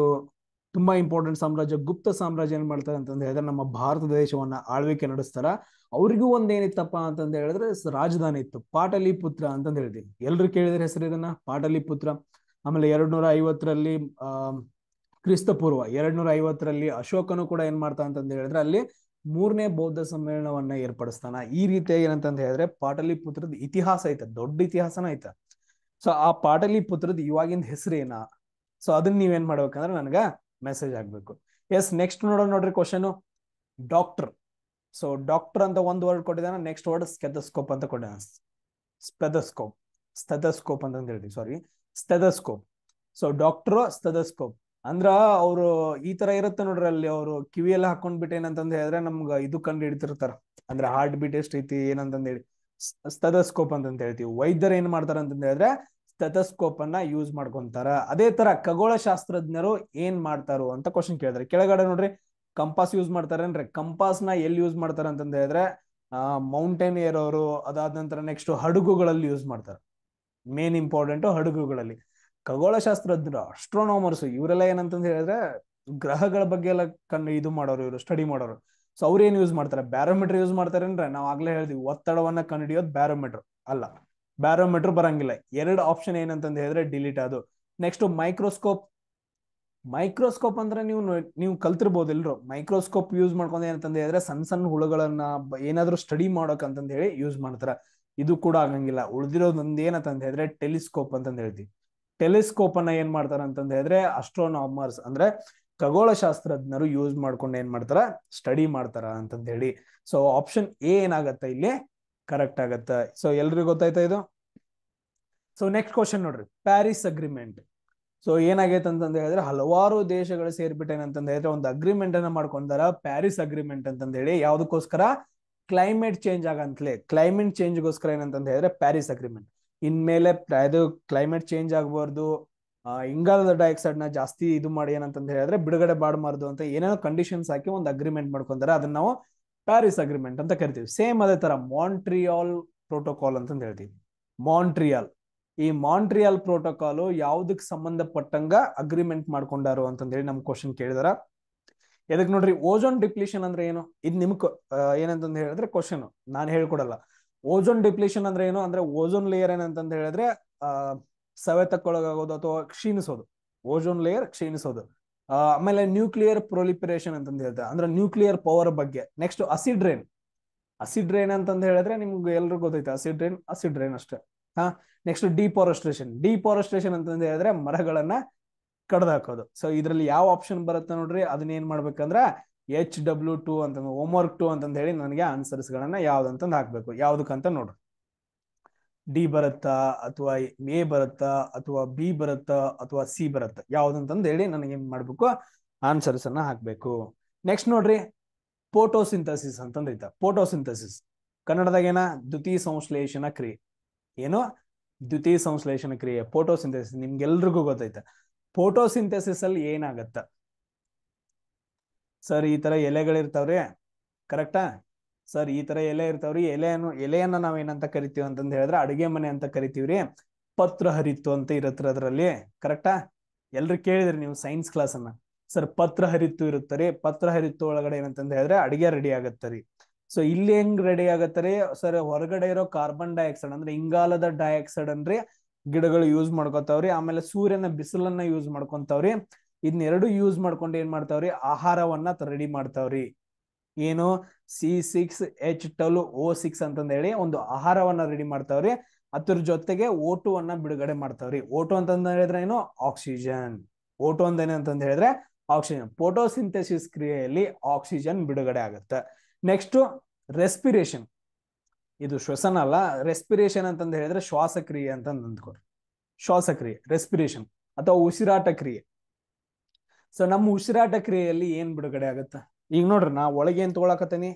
ತುಂಬಾ ಇಂಪಾರ್ಟೆಂಟ್ ಸಾಮ್ರಾಜ್ಯ ಗುಪ್ತ ಸಾಮ್ರಾಜ್ಯ ಏನ್ ಮಾಡ್ತಾರೆ ಅಂತಂದ ಹೇಳಿದ್ರೆ ನಮ್ಮ ಭಾರತ ದೇಶವನ್ನ ಆಳ್ವಿಕೆ ನಡೆಸ್ತಾರ. ಅವ್ರಿಗೂ ಒಂದೇನಿತ್ತಪ್ಪ ಅಂತಂದ ಹೇಳಿದ್ರೆ ರಾಜಧಾನಿ ಇತ್ತು, ಪಾಟಲಿಪುತ್ರ ಅಂತಂದ ಹೇಳ್ತೀವಿ. ಎಲ್ರು ಕೇಳಿದ್ರೆ ಹೆಸರು ಇದನ್ನ, ಪಾಟಲಿಪುತ್ರ. ಆಮೇಲೆ 250ರಲ್ಲಿ ಕ್ರಿಸ್ತ ಪೂರ್ವ 250ರಲ್ಲಿ ಅಶೋಕನು ಕೂಡ ಏನ್ ಮಾಡ್ತಾ ಅಂತಂದ ಹೇಳಿದ್ರೆ ಅಲ್ಲಿ 3ನೇ ಬೌದ್ಧ ಸಮ್ಮೇಳನವನ್ನ ಏರ್ಪಡಿಸ್ತಾನ. ಈ ರೀತಿಯಾಗಿ ಏನಂತಂದ ಹೇಳಿದ್ರೆ ಪಾಟಲಿಪುತ್ರದ ಇತಿಹಾಸ ಐತೆ, ದೊಡ್ಡ ಇತಿಹಾಸನ ಐತೆ. ಸೊ ಆ ಪಾಟಲಿಪುತ್ರದ ಇವಾಗಿನ ಹೆಸರೇನ? ಸೊ ಅದನ್ನ ನೀವೇನ್ ಮಾಡ್ಬೇಕಂದ್ರೆ ನನಗ ಮೆಸೇಜ್ ಆಗ್ಬೇಕು. ಎಸ್, ನೆಕ್ಸ್ಟ್ ನೋಡ್ರಿ ಕ್ವಶನ್, ಡಾಕ್ಟರ್. ಸೊ ಡಾಕ್ಟರ್ ಅಂತ ಒಂದು ವರ್ಡ್ ಕೊಟ್ಟಿದ್ದಾನೆ. ನೆಕ್ಸ್ಟ್ ವರ್ಡ್ ಸ್ಟೆಥೋಸ್ಕೋಪ್ ಅಂತ ಕೊಟ್ಟಿದ್ದಾನೆ. ಸ್ಟೆಥೋಸ್ಕೋಪ್ ಅಂತ ಹೇಳ್ತೀವಿ, ಸಾರಿ, ಸ್ಟೆಥೋಸ್ಕೋಪ್. ಸೊ ಡಾಕ್ಟರ್ ಸ್ಟೆಥೋಸ್ಕೋಪ್ ಅಂದ್ರ ಅವರು ಈ ತರ ಇರುತ್ತೆ ನೋಡ್ರಿ, ಅಲ್ಲಿ ಅವರು ಕಿವಿಯೆಲ್ಲ ಹಾಕೊಂಡ್ಬಿಟ್ಟು ಏನಂತಂದ ಹೇಳಿದ್ರೆ ನಮ್ಗ ಇದು ಕಂಡು ಹಿಡಿತಿರ್ತಾರ, ಅಂದ್ರೆ ಹಾರ್ಟ್ ಬೀಟ್ ಎಷ್ಟ್ ಐತಿ ಏನಂತಂದ ಹೇಳಿ ಸ್ಟೆಥೋಸ್ಕೋಪ್ ಅಂತ ಹೇಳ್ತೀವಿ. ವೈದ್ಯರು ಏನ್ ಮಾಡ್ತಾರ ಅಂತಂದ ಹೇಳಿದ್ರೆ ಸ್ಟೆಥೋಸ್ಕೋಪ್ ಅನ್ನ ಯೂಸ್ ಮಾಡ್ಕೊಂತಾರ. ಅದೇ ತರ ಖಗೋಳ ಶಾಸ್ತ್ರಜ್ಞರು ಏನ್ ಮಾಡ್ತಾರೋ ಅಂತ ಕ್ವಶನ್ ಕೇಳಿದ್ರೆ ಕೆಳಗಡೆ ನೋಡ್ರಿ, ಕಂಪಾಸ್ ಯೂಸ್ ಮಾಡ್ತಾರೇನ್ರಿ? ಕಂಪಾಸ್ ನ ಎಲ್ಲಿ ಯೂಸ್ ಮಾಡ್ತಾರ ಅಂತಂದ ಹೇಳಿದ್ರೆ ಮೌಂಟೇನ್ ಏರೋರು, ಅದಾದ ನಂತರ ನೆಕ್ಸ್ಟ್ ಹಡಗುಗಳಲ್ಲಿ ಯೂಸ್ ಮಾಡ್ತಾರೆ. ಮೇನ್ ಇಂಪಾರ್ಟೆಂಟ್ ಹಡಗುಗಳಲ್ಲಿ. ಖಗೋಳಶಾಸ್ತ್ರಜ್ಞರು, ಅಸ್ಟ್ರೋನಾಮರ್ಸ್, ಇವರೆಲ್ಲ ಏನಂತಂದ ಹೇಳಿದ್ರೆ ಗ್ರಹಗಳ ಬಗ್ಗೆ ಎಲ್ಲ ಇದು ಮಾಡೋರು, ಇವರು ಸ್ಟಡಿ ಮಾಡೋರು. ಸೊ ಅವ್ರು ಏನ್ ಯೂಸ್ ಮಾಡ್ತಾರೆ? ಬ್ಯಾರೋಮೀಟರ್ ಯೂಸ್ ಮಾಡ್ತಾರೇನ್ರ? ನಾವ್ ಆಗ್ಲೇ ಹೇಳಿದ್ವಿ ಒತ್ತಡವನ್ನ ಕಂಡುಹಿಡಿಯೋದು ಬ್ಯಾರೋಮೀಟರ್ ಅಲ್ಲ. ಬ್ಯಾರೋಮೀಟರ್ ಬರಂಗಿಲ್ಲ. 2 ಆಪ್ಷನ್ ಏನಂತಂದ ಹೇಳಿದ್ರೆ ಡಿಲೀಟ್ ಅದು. Next microscope. ಮೈಕ್ರೋಸ್ಕೋಪ್ ಅಂದ್ರೆ ನೀವು ಕಲ್ತಿರ್ಬೋದು ಎಲ್ರು. ಮೈಕ್ರೋಸ್ಕೋಪ್ ಯೂಸ್ ಮಾಡ್ಕೊಂಡು ಏನಂತಂದ ಹೇಳಿದ್ರೆ ಸಣ್ಣ ಸಣ್ಣ ಹುಳುಗಳನ್ನ ಏನಾದ್ರು ಸ್ಟಡಿ ಮಾಡೋಕ್ ಅಂತಂದ ಹೇಳಿ ಯೂಸ್ ಮಾಡ್ತಾರ. ಇದು ಕೂಡ ಆಗಂಗಿಲ್ಲ. ಉಳಿದಿರೋದೊಂದು ಏನಂತಂದ ಹೇಳಿದ್ರೆ ಟೆಲಿಸ್ಕೋಪ್ ಅಂತಂದ ಹೇಳ್ತೀವಿ. ಟೆಲಿಸ್ಕೋಪ್ ಅನ್ನ ಏನ್ ಮಾಡ್ತಾರ ಅಂತಂದ ಹೇಳಿದ್ರೆ ಅಸ್ಟ್ರೋನಾಮರ್ಸ್ ಅಂದ್ರೆ ಖಗೋಳಶಾಸ್ತ್ರಜ್ಞರು ಯೂಸ್ ಮಾಡ್ಕೊಂಡು ಏನ್ ಮಾಡ್ತಾರ? ಸ್ಟಡಿ ಮಾಡ್ತಾರ ಅಂತಂದ ಹೇಳಿ. ಸೊ ಆಪ್ಷನ್ ಎ ಏನಾಗತ್ತ ಇಲ್ಲಿ ಕರೆಕ್ಟ್ ಆಗತ್ತ. ಸೊ ಎಲ್ರಿಗೂ ಗೊತ್ತಾಯ್ತಾ ಇದು? ಸೊ ನೆಕ್ಸ್ಟ್ ಕ್ವಶನ್ ನೋಡ್ರಿ, ಪ್ಯಾರಿಸ್ ಅಗ್ರಿಮೆಂಟ್. ಸೊ ಏನಾಗೈತೆ ಅಂತಂದ ಹೇಳಿದ್ರೆ ಹಲವಾರು ದೇಶಗಳು ಸೇರ್ಬಿಟ್ಟು ಏನಂತಂದ ಹೇಳಿದ್ರೆ ಒಂದು ಅಗ್ರಿಮೆಂಟ್ ಅನ್ನ ಮಾಡ್ಕೊಂಡಾರ, ಪ್ಯಾರಿಸ್ ಅಗ್ರಿಮೆಂಟ್ ಅಂತಂದ ಹೇಳಿ. ಯಾವ್ದಕ್ಕೋಸ್ಕರ? ಕ್ಲೈಮೇಟ್ ಚೇಂಜ್ ಆಗಂತಲೇ. ಕ್ಲೈಮೇಟ್ ಚೇಂಜ್ಗೋಸ್ಕರ ಏನಂತಂದ ಹೇಳಿದ್ರೆ ಪ್ಯಾರಿಸ್ ಅಗ್ರಿಮೆಂಟ್. ಇನ್ಮೇಲೆ ಇದು ಕ್ಲೈಮೇಟ್ ಚೇಂಜ್ ಆಗಬಾರ್ದು, ಇಂಗಾಲದ ಡೈಆಕ್ಸೈಡ್ ನ ಜಾಸ್ತಿ ಇದು ಮಾಡಿ ಏನಂತಂದ ಹೇಳಿದ್ರೆ ಬಿಡುಗಡೆ ಮಾಡಬಾರ್ದು ಅಂತ ಏನೇನೋ ಕಂಡೀಷನ್ಸ್ ಹಾಕಿ ಒಂದು ಅಗ್ರಿಮೆಂಟ್ ಮಾಡ್ಕೊಂತಾರೆ. ಅದನ್ನ ನಾವು ಪ್ಯಾರಿಸ್ ಅಗ್ರಿಮೆಂಟ್ ಅಂತ ಕರಿತೀವಿ. ಸೇಮ್ ಅದೇ ತರ ಮಾಂಟ್ರಿಯಾಲ್ ಪ್ರೋಟೋಕಾಲ್ ಅಂತಂದ ಹೇಳ್ತೀವಿ. ಮಾಂಟ್ರಿಯಾಲ್, ಈ ಮಾಂಟ್ರಿಯಾಲ್ ಪ್ರೋಟೋಕಾಲ್ ಯಾವ್ದಕ್ ಸಂಬಂಧಪಟ್ಟಂಗ ಅಗ್ರಿಮೆಂಟ್ ಮಾಡ್ಕೊಂಡಾರು ಅಂತಂದ ಹೇಳಿ ನಮ್ ಕ್ವಶನ್ ಕೇಳಿದಾರ. ಎದಕ್ ನೋಡ್ರಿ, ಓಜೋನ್ ಡಿಪ್ಲೀಷನ್ ಅಂದ್ರೆ ಏನು? ಇದು ನಿಮ್ಗೆ ಏನಂತಂದ ಹೇಳಿದ್ರೆ ಕ್ವಶನ್ ನಾನು ಹೇಳ್ಕೊಡಲ್ಲ. ಓಜೋನ್ ಡಿಪ್ಲೀಷನ್ ಅಂದ್ರೆ ಏನು ಅಂದ್ರೆ ಓಜೋನ್ ಲೇಯರ್ ಏನಂತಂದ ಹೇಳಿದ್ರೆ ಸವೆತಕ್ಕೊಳಗಾಗೋದು ಅಥವಾ ಕ್ಷೀಣಿಸೋದು. Ozone layer ಕ್ಷೀಣಿಸೋದು. ಆಮೇಲೆ ನ್ಯೂಕ್ಲಿಯರ್ ಪ್ರೊಲಿಪರೇಷನ್ ಅಂತಂದ ಹೇಳ್ತಾರೆ, ಅಂದ್ರೆ ನ್ಯೂಕ್ಲಿಯರ್ ಪವರ್ ಬಗ್ಗೆ. Next acid rain. Acid rain ಅಂತಂದ ಹೇಳಿದ್ರೆ ನಿಮ್ಗೆ ಎಲ್ರಿಗೂ ಗೊತ್ತೈತೆ, ಅಸಿಡ್ ರೈನ್ ಅಷ್ಟೇ. ನೆಕ್ಸ್ಟ್ ಡಿಫಾರೆಸ್ಟ್ರೇಷನ್ ಅಂತಂದ ಹೇಳಿದ್ರೆ ಮರಗಳನ್ನ ಕಡ್ದು ಹಾಕೋದು. ಸೊ ಇದ್ರಲ್ಲಿ ಯಾವ ಆಪ್ಷನ್ ಬರುತ್ತೆ ನೋಡ್ರಿ, ಅದನ್ನ ಏನ್ ಮಾಡ್ಬೇಕಂದ್ರ HW2 ಅಂತ ಹೋಮ್ವರ್ಕ್ 2 ಅಂತಂದ ಹೇಳಿ ನನಗೆ ಆನ್ಸರ್ಸ್ ಗಳನ್ನ ಯಾವ್ದಂತಂದ್ ಹಾಕ್ಬೇಕು. ಯಾವ್ದಕ್ಕಂತ ನೋಡ್ರಿ, ಡಿ ಬರುತ್ತಾ ಅಥವಾ ಎ ಬರುತ್ತಾ ಅಥವಾ ಬಿ ಬರುತ್ತಾ ಅಥವಾ ಸಿ ಬರುತ್ತಾ, ಯಾವ್ದಂತಂದ್ ಹೇಳಿ ನನಗೆ ಏನ್ ಮಾಡ್ಬೇಕು, ಆನ್ಸರ್ಸ್ ಅನ್ನ ಹಾಕ್ಬೇಕು. ನೆಕ್ಸ್ಟ್ ನೋಡ್ರಿ, ಫೋಟೋಸಿಂಥಸಿಸ್ ಅಂತಂದ್ ಐತ. ಫೋಟೋಸಿಂಥಸಿಸ್ ಕನ್ನಡದಾಗ ಏನ? ದ್ಯುತಿ ಸಂಶ್ಲೇಷಣ ಕ್ರಿಯೆ. ಏನು? ದ್ಯುತಿ ಸಂಶ್ಲೇಷಣ ಕ್ರಿಯೆ, ಫೋಟೋಸಿಂಥಸಿಸ್. ನಿಮ್ಗೆಲ್ರಿಗೂ ಗೊತ್ತೈತೆ. ಫೋಟೋಸಿಂಥಸಿಸ್ ಅಲ್ಲಿ ಏನಾಗತ್ತ ಸರ್? ಈ ತರ ಎಲೆಗಳಿರ್ತಾವ್ರಿ, ಕರೆಕ್ಟಾ ಸರ್? ಈ ತರ ಎಲೆ ಇರ್ತಾವ್ರಿ. ಎಲೆಯನ್ನ ನಾವ್ ಏನಂತ ಕರಿತೀವಿ ಅಂತಂದ ಹೇಳಿದ್ರೆ ಅಡಿಗೆ ಮನೆ ಅಂತ ಕರಿತೀವ್ರಿ. ಪತ್ರ ಹರಿತ್ತು ಅಂತ ಇರತ್ತರ ಅದ್ರಲ್ಲಿ, ಕರೆಕ್ಟಾ? ಎಲ್ರು ಕೇಳಿದ್ರಿ ನೀವು ಸೈನ್ಸ್ ಕ್ಲಾಸ್ ಅನ್ನ. ಸರ್ ಪತ್ರ ಹರಿತ್ತು ಇರುತ್ತರಿ, ಪತ್ರ ಹರಿತ್ತು ಒಳಗಡೆ ಏನಂತಂದ ಹೇಳಿದ್ರೆ ಅಡಿಗೆ ರೆಡಿ ಆಗತ್ತರಿ. ಸೊ ಇಲ್ಲಿ ಹೆಂಗ್ ರೆಡಿ ಆಗತ್ತರಿ ಸರ್? ಹೊರಗಡೆ ಇರೋ ಕಾರ್ಬನ್ ಡೈಆಕ್ಸೈಡ್ ಅಂದ್ರೆ ಇಂಗಾಲದ ಡೈಆಕ್ಸೈಡ್ ಅಂದ್ರೆ ಗಿಡಗಳು ಯೂಸ್ ಮಾಡ್ಕೊತಾವ್ರಿ. ಆಮೇಲೆ ಸೂರ್ಯನ ಬಿಸಿಲನ್ನ ಯೂಸ್ ಮಾಡ್ಕೊಂತಾವ್ರಿ. ಇದನ್ನೆರಡು ಯೂಸ್ ಮಾಡ್ಕೊಂಡು ಏನ್ ಮಾಡ್ತಾವ್ರಿ, ಆಹಾರವನ್ನ ರೆಡಿ ಮಾಡ್ತಾವ್ರಿ. ಏನು? C6H12O6 ಅಂತಂದ ಹೇಳಿ ಒಂದು ಆಹಾರವನ್ನ ರೆಡಿ ಮಾಡ್ತಾವ್ರಿ. ಅದ್ರ ಜೊತೆಗೆ O2 ಅನ್ನ ಬಿಡುಗಡೆ ಮಾಡ್ತಾವ್ರಿ. O2 ಅಂತಂದ ಹೇಳಿದ್ರೆ ಏನು? ಆಕ್ಸಿಜನ್. O2 ಅಂತ ಏನಂತಂದ ಹೇಳಿದ್ರೆ ಆಕ್ಸಿಜನ್. ಫೋಟೋಸಿಂಥಸಿಸ್ ಕ್ರಿಯೆಯಲ್ಲಿ ಆಕ್ಸಿಜನ್ ಬಿಡುಗಡೆ ಆಗುತ್ತೆ. Next respiration. ಇದು ಶ್ವಸನ ಅಲ್ಲ, ರೆಸ್ಪಿರೇಷನ್ ಅಂತಂದ ಹೇಳಿದ್ರೆ ಶ್ವಾಸಕ್ರಿಯೆ ಅಂತ ಅಂದ್ಕೊಡ್ರಿ. ಶ್ವಾಸಕ್ರಿಯೆ, ರೆಸ್ಪಿರೇಷನ್ ಅಥವಾ ಉಸಿರಾಟ ಕ್ರಿಯೆ. ಸೊ ನಮ್ಮ ಉಸಿರಾಟ ಕ್ರಿಯೆಯಲ್ಲಿ ಏನ್ ಬಿಡುಗಡೆ ಆಗುತ್ತ? ಈಗ ನೋಡ್ರಿ, ನಾ ಒಳಗೆ ಏನ್ ತಗೊಳಕತ್ತೀನಿ?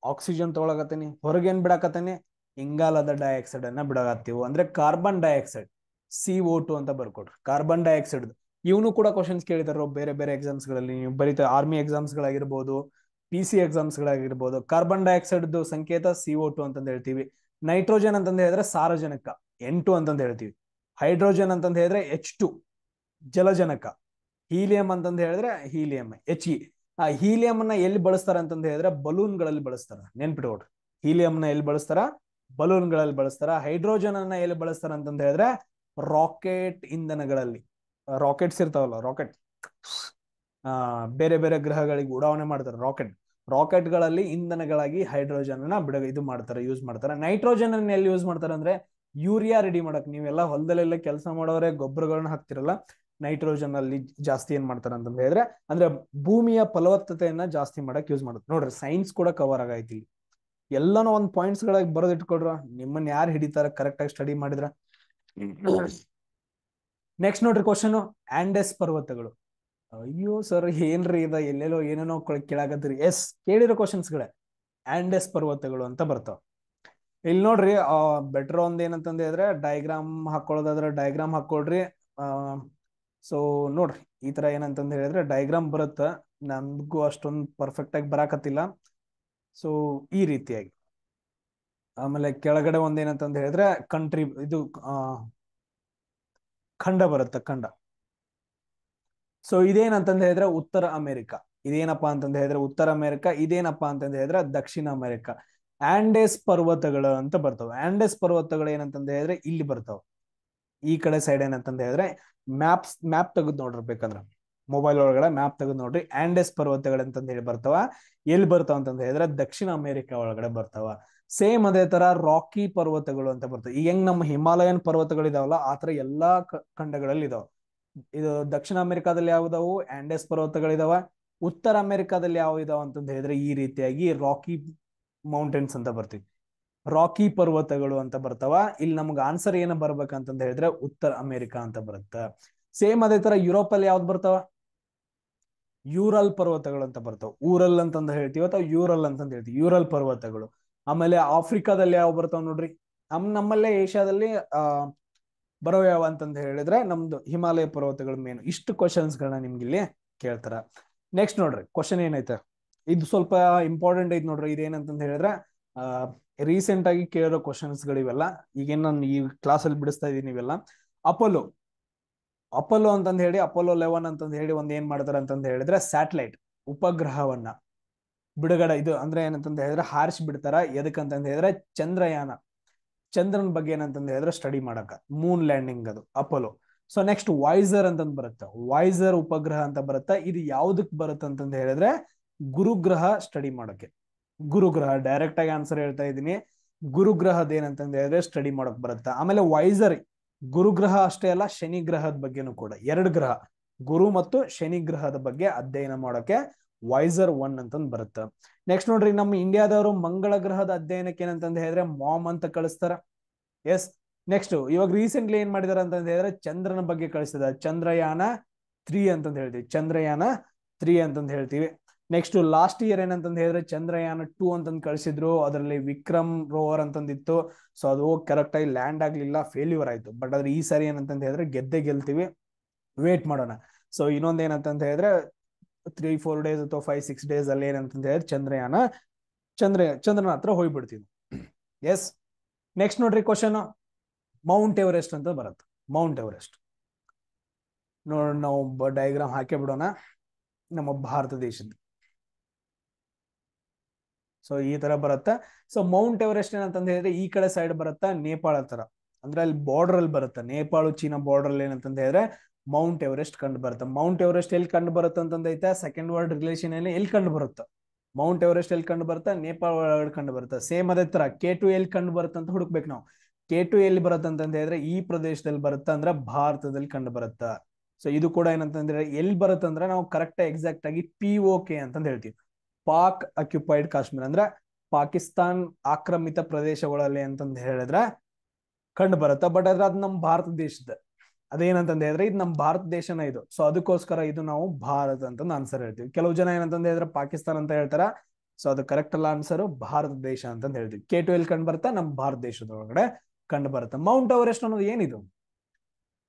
ಆಕ್ಸಿಜನ್ ತಗೊಳಕತ್ತೀನಿ. ಹೊರಗೆ ಏನ್ ಬಿಡಾಕತ್ತೀನಿ? ಇಂಗಾಲದ ಡೈಆಕ್ಸೈಡ್ ಅನ್ನ ಬಿಡಾಕತ್ತೀವಿ, ಅಂದ್ರೆ ಕಾರ್ಬನ್ ಡೈಆಕ್ಸೈಡ್. CO2 ಅಂತ ಬರ್ಕೊಡ್ರಿ, ಕಾರ್ಬನ್ ಡೈಆಕ್ಸೈಡ್. ಇವನು ಕೂಡ ಕ್ವಶನ್ಸ್ ಕೇಳಿದಾರ ಬೇರೆ ಬೇರೆ ಎಕ್ಸಾಮ್ಸ್ ಗಳಲ್ಲಿ. ನೀವು ಬರೀತಾ ಆರ್ಮಿ ಎಕ್ಸಾಮ್ಸ್ ಗಳಾಗಿರ್ಬೋದು, PC ಎಕ್ಸಾಮ್ಸ್ ಗಳಾಗಿರ್ಬೋದು. ಕಾರ್ಬನ್ ಡೈಆಕ್ಸೈಡ್ ಸಂಕೇತ CO2 ಅಂತಂದ ಹೇಳ್ತೀವಿ. ನೈಟ್ರೋಜನ್ ಅಂತಂದ ಹೇಳಿದ್ರೆ ಸಾರಜನಕ, N2 ಅಂತಂದ ಹೇಳ್ತೀವಿ. ಹೈಡ್ರೋಜನ್ ಅಂತಂದ ಹೇಳಿದ್ರೆ H2, ಜಲಜನಕ. ಹೀಲಿಯಂ ಅಂತಂದ ಹೇಳಿದ್ರೆ ಹೀಲಿಯಂ, HE. ಆ ಹೀಲಿಯಂ ಅನ್ನ ಎಲ್ಲಿ ಬಳಸ್ತಾರ ಅಂತಂದ ಹೇಳಿದ್ರೆ ಬಲೂನ್ ಗಳಲ್ಲಿ ಬಳಸ್ತಾರ. ನೆನ್ಪಿಟ್ಕೊಡ್ರಿ, ಹೀಲಿಯಂ ನ ಎಲ್ಲಿ ಬಳಸ್ತಾರ? ಬಲೂನ್ ಗಳಲ್ಲಿ ಬಳಸ್ತಾರ. ಹೈಡ್ರೋಜನ್ ಅನ್ನ ಎಲ್ಲಿ ಬಳಸ್ತಾರ ಅಂತಂದ ಹೇಳಿದ್ರೆ ರಾಕೆಟ್ ಇಂಧನಗಳಲ್ಲಿ. ರಾಕೆಟ್ಸ್ ಇರ್ತಾವಲ್ಲ, ರಾಕೆಟ್ ಬೇರೆ ಬೇರೆ ಗ್ರಹಗಳಿಗೆ ಉಡಾವಣೆ ಮಾಡ್ತಾರೆ. ರಾಕೆಟ್ ಗಳಲ್ಲಿ ಇಂಧನಗಳಾಗಿ ಹೈಡ್ರೋಜನ್ ಅನ್ನ ಇದು ಮಾಡ್ತಾರೆ, ಯೂಸ್ ಮಾಡ್ತಾರೆ. ನೈಟ್ರೋಜನ್ ಅನ್ನ ಎಲ್ಲಿ ಯೂಸ್ ಮಾಡ್ತಾರೆ ಅಂದ್ರೆ ಯೂರಿಯಾ ರೆಡಿ ಮಾಡಕ್. ನೀವೆಲ್ಲ ಹೊಲದಲ್ಲೆಲ್ಲ ಕೆಲಸ ಮಾಡೋರೆ ಗೊಬ್ಬರಗಳನ್ನ ಹಾಕ್ತಿರಲ್ಲ, ನೈಟ್ರೋಜನ್ ಅಲ್ಲಿ ಜಾಸ್ತಿ ಏನ್ ಮಾಡ್ತಾರೆ ಅಂತಂದ ಹೇಳಿದ್ರೆ ಅಂದ್ರೆ ಭೂಮಿಯ ಫಲವತ್ತತೆಯನ್ನ ಜಾಸ್ತಿ ಮಾಡಕ್ ಯೂಸ್ ಮಾಡುತ್ತೆ. ನೋಡ್ರಿ, ಸೈನ್ಸ್ ಕೂಡ ಕವರ್ ಆಗೈತಿ. ಎಲ್ಲಾನು ಒಂದ್ ಪಾಯಿಂಟ್ಸ್ ಗಳಾಗಿ ಬರೆದಿಟ್ಕೊಡ್ರ, ನಿಮ್ಮನ್ನ ಯಾರು ಹಿಡಿತಾರ ಕರೆಕ್ಟ್ ಆಗಿ ಸ್ಟಡಿ ಮಾಡಿದ್ರ. ನೆಕ್ಸ್ಟ್ ನೋಡ್ರಿ ಕ್ವಶನ್, ಆಂಡೆಸ್ ಪರ್ವತಗಳು. ಅಯ್ಯೋ ಸರ್ ಏನ್ರಿ ಇದ, ಎಲ್ಲೆಲ್ಲೋ ಏನೇನೋ ಕೇಳಾಕತ್ತೀರಿ. ಎಸ್, ಕೇಳಿರೋ ಕ್ವಶನ್ಸ್ ಗಳೇ ಆಂಡೆಸ್ ಪರ್ವತಗಳು ಅಂತ ಬರ್ತಾವ. ಇಲ್ಲಿ ನೋಡ್ರಿ, ಬೆಟರ್ ಒಂದ್ ಏನಂತಂದ ಹೇಳಿದ್ರೆ ಡಯಾಗ್ರಾಮ್ ಹಾಕೊಳ್ಳೋದಾದ್ರೆ ಡಯಾಗ್ರಾಮ್ ಹಾಕೊಳ್ರಿ. ಸೊ ನೋಡ್ರಿ, ಈ ತರ ಏನಂತಂದ ಹೇಳಿದ್ರೆ ಡಯಾಗ್ರಾಮ್ ಬರುತ್ತ. ನನ್ಗೂ ಅಷ್ಟೊಂದು ಪರ್ಫೆಕ್ಟ್ ಆಗಿ ಬರಾಕತ್ತಿಲ್ಲ. ಸೊ ಈ ರೀತಿಯಾಗಿ. ಆಮೇಲೆ ಕೆಳಗಡೆ ಒಂದ್ ಏನಂತಂದ ಹೇಳಿದ್ರೆ ಕಂಟ್ರಿ, ಇದು ಖಂಡ ಬರುತ್ತೆ, ಖಂಡ. ಸೊ ಇದೇನಂತಂದ ಹೇಳಿದ್ರೆ ಉತ್ತರ ಅಮೆರಿಕ. ಇದೇನಪ್ಪಾ ಅಂತಂದ ಹೇಳಿದ್ರೆ ಉತ್ತರ ಅಮೆರಿಕ. ಇದೇನಪ್ಪಾ ಅಂತಂದ ಹೇಳಿದ್ರೆ ದಕ್ಷಿಣ ಅಮೆರಿಕ. ಆಂಡೆಸ್ ಪರ್ವತಗಳು ಅಂತ ಬರ್ತಾವ. ಆಂಡೆಸ್ ಪರ್ವತಗಳು ಏನಂತಂದ ಹೇಳಿದ್ರೆ ಇಲ್ಲಿ ಬರ್ತಾವ. ಈ ಕಡೆ ಸೈಡ್ ಏನಂತಂದ ಹೇಳಿದ್ರೆ ಮ್ಯಾಪ್ ತೆಗೆದು ನೋಡಿರ್ಬೇಕಂದ್ರ ಮೊಬೈಲ್ ಒಳಗಡೆ ಮ್ಯಾಪ್ ತೆಗೆದು ನೋಡ್ರಿ. ಆಂಡೆಸ್ ಪರ್ವತಗಳು ಅಂತಂದ ಹೇಳಿ ಬರ್ತಾವ. ಎಲ್ಲಿ ಬರ್ತಾವ ಅಂತಂದ ಹೇಳಿದ್ರೆ ದಕ್ಷಿಣ ಅಮೆರಿಕ ಒಳಗಡೆ ಬರ್ತಾವ. ಸೇಮ್ ಅದೇ ತರ ರಾಕಿ ಪರ್ವತಗಳು ಅಂತ ಬರ್ತವೆ. ಈಗ ಹೆಂಗ್ ನಮ್ಮ ಹಿಮಾಲಯನ್ ಪರ್ವತಗಳು ಇದಾವಲ್ಲ, ಆತರ ಎಲ್ಲಾ ಖಂಡಗಳಲ್ಲಿ ಇದಾವ. ಇದು ದಕ್ಷಿಣ ಅಮೆರಿಕಾದಲ್ಲಿ ಯಾವ್ದಾವು? ಆಂಡೆಸ್ ಪರ್ವತಗಳಿದಾವ. ಉತ್ತರ ಅಮೆರಿಕಾದಲ್ಲಿ ಯಾವ ಇದಾವ ಅಂತಂದ ಹೇಳಿದ್ರೆ ಈ ರೀತಿಯಾಗಿ ರಾಕಿ ಮೌಂಟೇನ್ಸ್ ಅಂತ ಬರ್ತೀವಿ. ರಾಕಿ ಪರ್ವತಗಳು ಅಂತ ಬರ್ತಾವ. ಇಲ್ಲಿ ನಮ್ಗೆ ಆನ್ಸರ್ ಏನ ಬರ್ಬೇಕಂತಂದ ಹೇಳಿದ್ರೆ ಉತ್ತರ ಅಮೆರಿಕ ಅಂತ ಬರುತ್ತೆ. ಸೇಮ್ ಅದೇ ತರ ಯುರೋಪ್ ಅಲ್ಲಿ ಯಾವ್ದು ಬರ್ತಾವ, ಯೂರಲ್ ಪರ್ವತಗಳು ಅಂತ ಬರ್ತಾವ. ಊರಲ್ ಅಂತಂದ ಹೇಳ್ತೀವಿ ಅಥವಾ ಯೂರಲ್ ಅಂತಂದ ಹೇಳ್ತೀವಿ, ಯೂರಲ್ ಪರ್ವತಗಳು. ಆಮೇಲೆ ಆಫ್ರಿಕಾದಲ್ಲಿ ಯಾವ ಬರ್ತಾವ ನೋಡ್ರಿ, ನಮ್ಮಲ್ಲೇ ಏಷ್ಯಾದಲ್ಲಿ ಬರೋ ಯಾವ ಅಂತಂದ ಹೇಳಿದ್ರೆ ನಮ್ದು ಹಿಮಾಲಯ ಪರ್ವತಗಳು ಮೇನ್. ಇಷ್ಟು ಕ್ವಶನ್ಸ್ ಗಳನ್ನ ನಿಮ್ಗೆ ಇಲ್ಲಿ ಕೇಳ್ತಾರ. ನೆಕ್ಸ್ಟ್ ನೋಡ್ರಿ ಕ್ವಶನ್ ಏನೈತೆ, ಇದು ಸ್ವಲ್ಪ ಇಂಪಾರ್ಟೆಂಟ್ ಐತಿ ನೋಡ್ರಿ. ಇದೇನಂತಂದ ಹೇಳಿದ್ರೆ ರೀಸೆಂಟ್ ಆಗಿ ಕೇಳಿರೋ ಕ್ವಶನ್ಸ್ ಗಳಿವೆಲ್ಲ. ಈಗೇನ್ ನಾನು ಈ ಕ್ಲಾಸ್ ಅಲ್ಲಿ ಬಿಡಿಸ್ತಾ ಇದೀನಿ ಇವೆಲ್ಲ. ಅಪೋಲೋ ಅಂತಂದ ಹೇಳಿ, ಅಪೋಲೋ 11 ಅಂತಂದ ಹೇಳಿ ಒಂದ್ ಏನ್ ಮಾಡ್ತಾರ ಅಂತಂದ ಹೇಳಿದ್ರೆ ಸ್ಯಾಟಲೈಟ್ ಉಪಗ್ರಹವನ್ನ ಬಿಡುಗಡೆ, ಇದು ಅಂದ್ರೆ ಏನಂತಂದ ಹೇಳಿದ್ರೆ ಹಾರಿಸಿ ಬಿಡ್ತಾರ. ಎದಕ್ಕಂತಂದ ಹೇಳಿದ್ರೆ ಚಂದ್ರನ್ ಬಗ್ಗೆ ಏನಂತಂದ ಹೇಳಿದ್ರೆ ಸ್ಟಡಿ ಮಾಡಕ, ಮೂನ್ ಲ್ಯಾಂಡಿಂಗ್ ಅದು ಅಪೋಲೋ. ಸೊ ನೆಕ್ಸ್ಟ್ ವಾಯ್ಸರ್ ಅಂತಂದ್ ಬರುತ್ತೆ, ವಾಯ್ಸರ್ ಉಪಗ್ರಹ ಅಂತ ಬರುತ್ತೆ. ಇದು ಯಾವ್ದಕ್ ಬರುತ್ತೆ ಅಂತಂದ ಹೇಳಿದ್ರೆ ಗುರುಗ್ರಹ ಸ್ಟಡಿ ಮಾಡಕ್ಕೆ. ಗುರುಗ್ರಹ ಡೈರೆಕ್ಟ್ ಆಗಿ ಆನ್ಸರ್ ಹೇಳ್ತಾ ಇದ್ದೀನಿ. ಗುರುಗ್ರಹದ ಏನಂತಂದ ಹೇಳಿದ್ರೆ ಸ್ಟಡಿ ಮಾಡಕ್ ಬರುತ್ತೆ. ಆಮೇಲೆ ವಾಯ್ಸರ್ ಗುರುಗ್ರಹ ಅಷ್ಟೇ ಅಲ್ಲ, ಶನಿ ಗ್ರಹದ ಬಗ್ಗೆನೂ ಕೂಡ, 2 ಗ್ರಹ ಗುರು ಮತ್ತು ಶನಿ ಗ್ರಹದ ಬಗ್ಗೆ ಅಧ್ಯಯನ ಮಾಡೋಕೆ ವಾಯ್ಸರ್ 1 ಅಂತಂದ್ ಬರುತ್ತೆ. ನೆಕ್ಸ್ಟ್ ನೋಡ್ರಿ, ನಮ್ಮ ಇಂಡಿಯಾದವರು ಮಂಗಳ ಗ್ರಹದ ಅಧ್ಯಯನಕ್ಕೆ ಏನಂತಂದ ಹೇಳಿದ್ರೆ ಮಾಮ್ ಅಂತ ಕಳಿಸ್ತಾರ. ಎಸ್. ನೆಕ್ಸ್ಟ್ ಇವಾಗ ರೀಸೆಂಟ್ಲಿ ಏನ್ ಮಾಡಿದಾರೆ ಅಂತಂದ ಹೇಳಿದ್ರೆ ಚಂದ್ರನ ಬಗ್ಗೆ ಕಳಿಸಿದ, ಚಂದ್ರಯಾನ 3 ಅಂತಂದ್ ಹೇಳ್ತೀವಿ, ಚಂದ್ರಯಾನ 3 ಅಂತಂದ್ ಹೇಳ್ತೀವಿ. ನೆಕ್ಸ್ಟ್ ಲಾಸ್ಟ್ ಇಯರ್ ಏನಂತಂದ್ ಹೇಳಿದ್ರೆ ಚಂದ್ರಯಾನ 2 ಅಂತಂದ್ ಕಳಿಸಿದ್ರು. ಅದರಲ್ಲಿ ವಿಕ್ರಮ್ ರೋವರ್ ಅಂತಂದಿತ್ತು. ಸೊ ಅದು ಕರೆಕ್ಟ್ ಆಗಿ ಲ್ಯಾಂಡ್ ಆಗ್ಲಿಲ್ಲ, ಫೇಲ್ಯೂರ್ ಆಯ್ತು. ಬಟ್ ಆದ್ರೆ ಈ ಸಾರಿ ಏನಂತಂದ ಹೇಳಿದ್ರೆ ಗೆಲ್ತೀವಿ, ವೇಟ್ ಮಾಡೋಣ. ಸೊ ಇನ್ನೊಂದ್ ಏನಂತಂತ ಹೇಳಿದ್ರೆ 3-4 ಡೇಸ್ ಅಥವಾ 5-6 ಡೇಸ್ ಅಲ್ಲಿ ಏನಂತಂದ ಹೇಳಿದ್ರೆ ಚಂದ್ರನ ಹತ್ರ ಹೋಗ್ಬಿಡ್ತೀವಿ. ಎಸ್. ನೆಕ್ಸ್ಟ್ ನೋಡ್ರಿ ಕ್ವಶನ್, ಮೌಂಟ್ ಎವರೆಸ್ಟ್ ಅಂತ ಬರುತ್ತೆ. ಮೌಂಟ್ ಎವರೆಸ್ಟ್ ನೋಡ್, ನಾವು ಡಯಾಗ್ರಾಮ್ ಹಾಕಿ ಬಿಡೋಣ ನಮ್ಮ ಭಾರತ ದೇಶದ. ಸೊ ಈ ತರ ಬರುತ್ತೆ. ಸೊ ಮೌಂಟ್ ಎವರೆಸ್ಟ್ ಏನಂತಂದ ಹೇಳಿದ್ರೆ ಈ ಕಡೆ ಸೈಡ್ ಬರುತ್ತಾ ನೇಪಾಳ ತರ, ಅಂದ್ರೆ ಅಲ್ಲಿ ಬಾರ್ಡರ್ ಅಲ್ಲಿ ಬರುತ್ತೆ, ನೇಪಾಳ ಚೀನಾ ಬಾರ್ಡರ್ ಅಲ್ಲಿ ಏನಂತಂದ ಹೇಳಿದ್ರೆ ಮೌಂಟ್ ಎವರೆಸ್ಟ್ ಕಂಡು ಬರುತ್ತೆ. ಮೌಂಟ್ ಎವರೆಸ್ಟ್ ಎಲ್ಲಿ ಕಂಡು ಬರುತ್ತೆ ಅಂತಂದೈತೆ, ಸೆಕೆಂಡ್ ವರ್ಲ್ಡ್ ರಿಲೇಷನ್ ಎಲ್ಲಿ ಕಂಡು ಬರುತ್ತೆ. ಮೌಂಟ್ ಎವರೆಸ್ಟ್ ಎಲ್ಲಿ ಕಂಡು ಬರುತ್ತೆ, ನೇಪಾಳ ಒಳಗಡೆ ಕಂಡು ಬರುತ್ತೆ. ಸೇಮ್ ಅದೇ ತರ K2 ಎಲ್ಲಿ ಕಂಡು ಬರುತ್ತೆ ಅಂತ ಹುಡುಕ್ಬೇಕು ನಾವು. K2 ಎಲ್ಲಿ ಬರುತ್ತೆ ಅಂತಂದ ಹೇಳಿದ್ರೆ ಈ ಪ್ರದೇಶದಲ್ಲಿ ಬರುತ್ತೆ, ಅಂದ್ರೆ ಭಾರತದಲ್ಲಿ ಕಂಡು ಬರುತ್ತೆ. ಸೊ ಇದು ಕೂಡ ಏನಂತಂದ್ರೆ ಎಲ್ಲಿ ಬರುತ್ತೆ ಅಂದ್ರೆ ನಾವು ಕರೆಕ್ಟ್ ಎಕ್ಸಾಕ್ಟ್ ಆಗಿ POK ಅಂತಂದ್ ಹೇಳ್ತೀವಿ, ಪಾಕ್ ಅಕ್ಯುಪೈಡ್ ಕಾಶ್ಮೀರ್, ಅಂದ್ರೆ ಪಾಕಿಸ್ತಾನ್ ಆಕ್ರಮಿತ ಪ್ರದೇಶಗಳಲ್ಲಿ ಅಂತಂದ್ ಹೇಳಿದ್ರೆ ಕಂಡು ಬರುತ್ತೆ. ಬಟ್ ಆದ್ರೆ ಅದು ನಮ್ಮ ಭಾರತ ದೇಶದ, ಅದೇನಂತಂದ ಹೇಳಿದ್ರೆ ಇದು ನಮ್ಮ ಭಾರತ ದೇಶನ ಇದು. ಸೊ ಅದಕ್ಕೋಸ್ಕರ ಇದು ನಾವು ಭಾರತ ಅಂತ ಆನ್ಸರ್ ಹೇಳ್ತೀವಿ. ಕೆಲವು ಜನ ಏನಂತಂದ ಹೇಳಿದ್ರೆ ಪಾಕಿಸ್ತಾನ ಅಂತ ಹೇಳ್ತಾರ. ಸೊ ಅದು ಕರೆಕ್ಟ್ ಅಲ್ಲ, ಆನ್ಸರ್ ಭಾರತ ದೇಶ ಅಂತ ಹೇಳ್ತೀವಿ. K2 ಎಲ್ಲಿ ಕಂಡು ಬರುತ್ತೆ, ನಮ್ಮ ಭಾರತ ದೇಶದೊಳಗಡೆ ಕಂಡು ಬರುತ್ತೆ. ಮೌಂಟ್ ಎವರೆಸ್ಟ್ ಅನ್ನೋದು ಏನಿದು,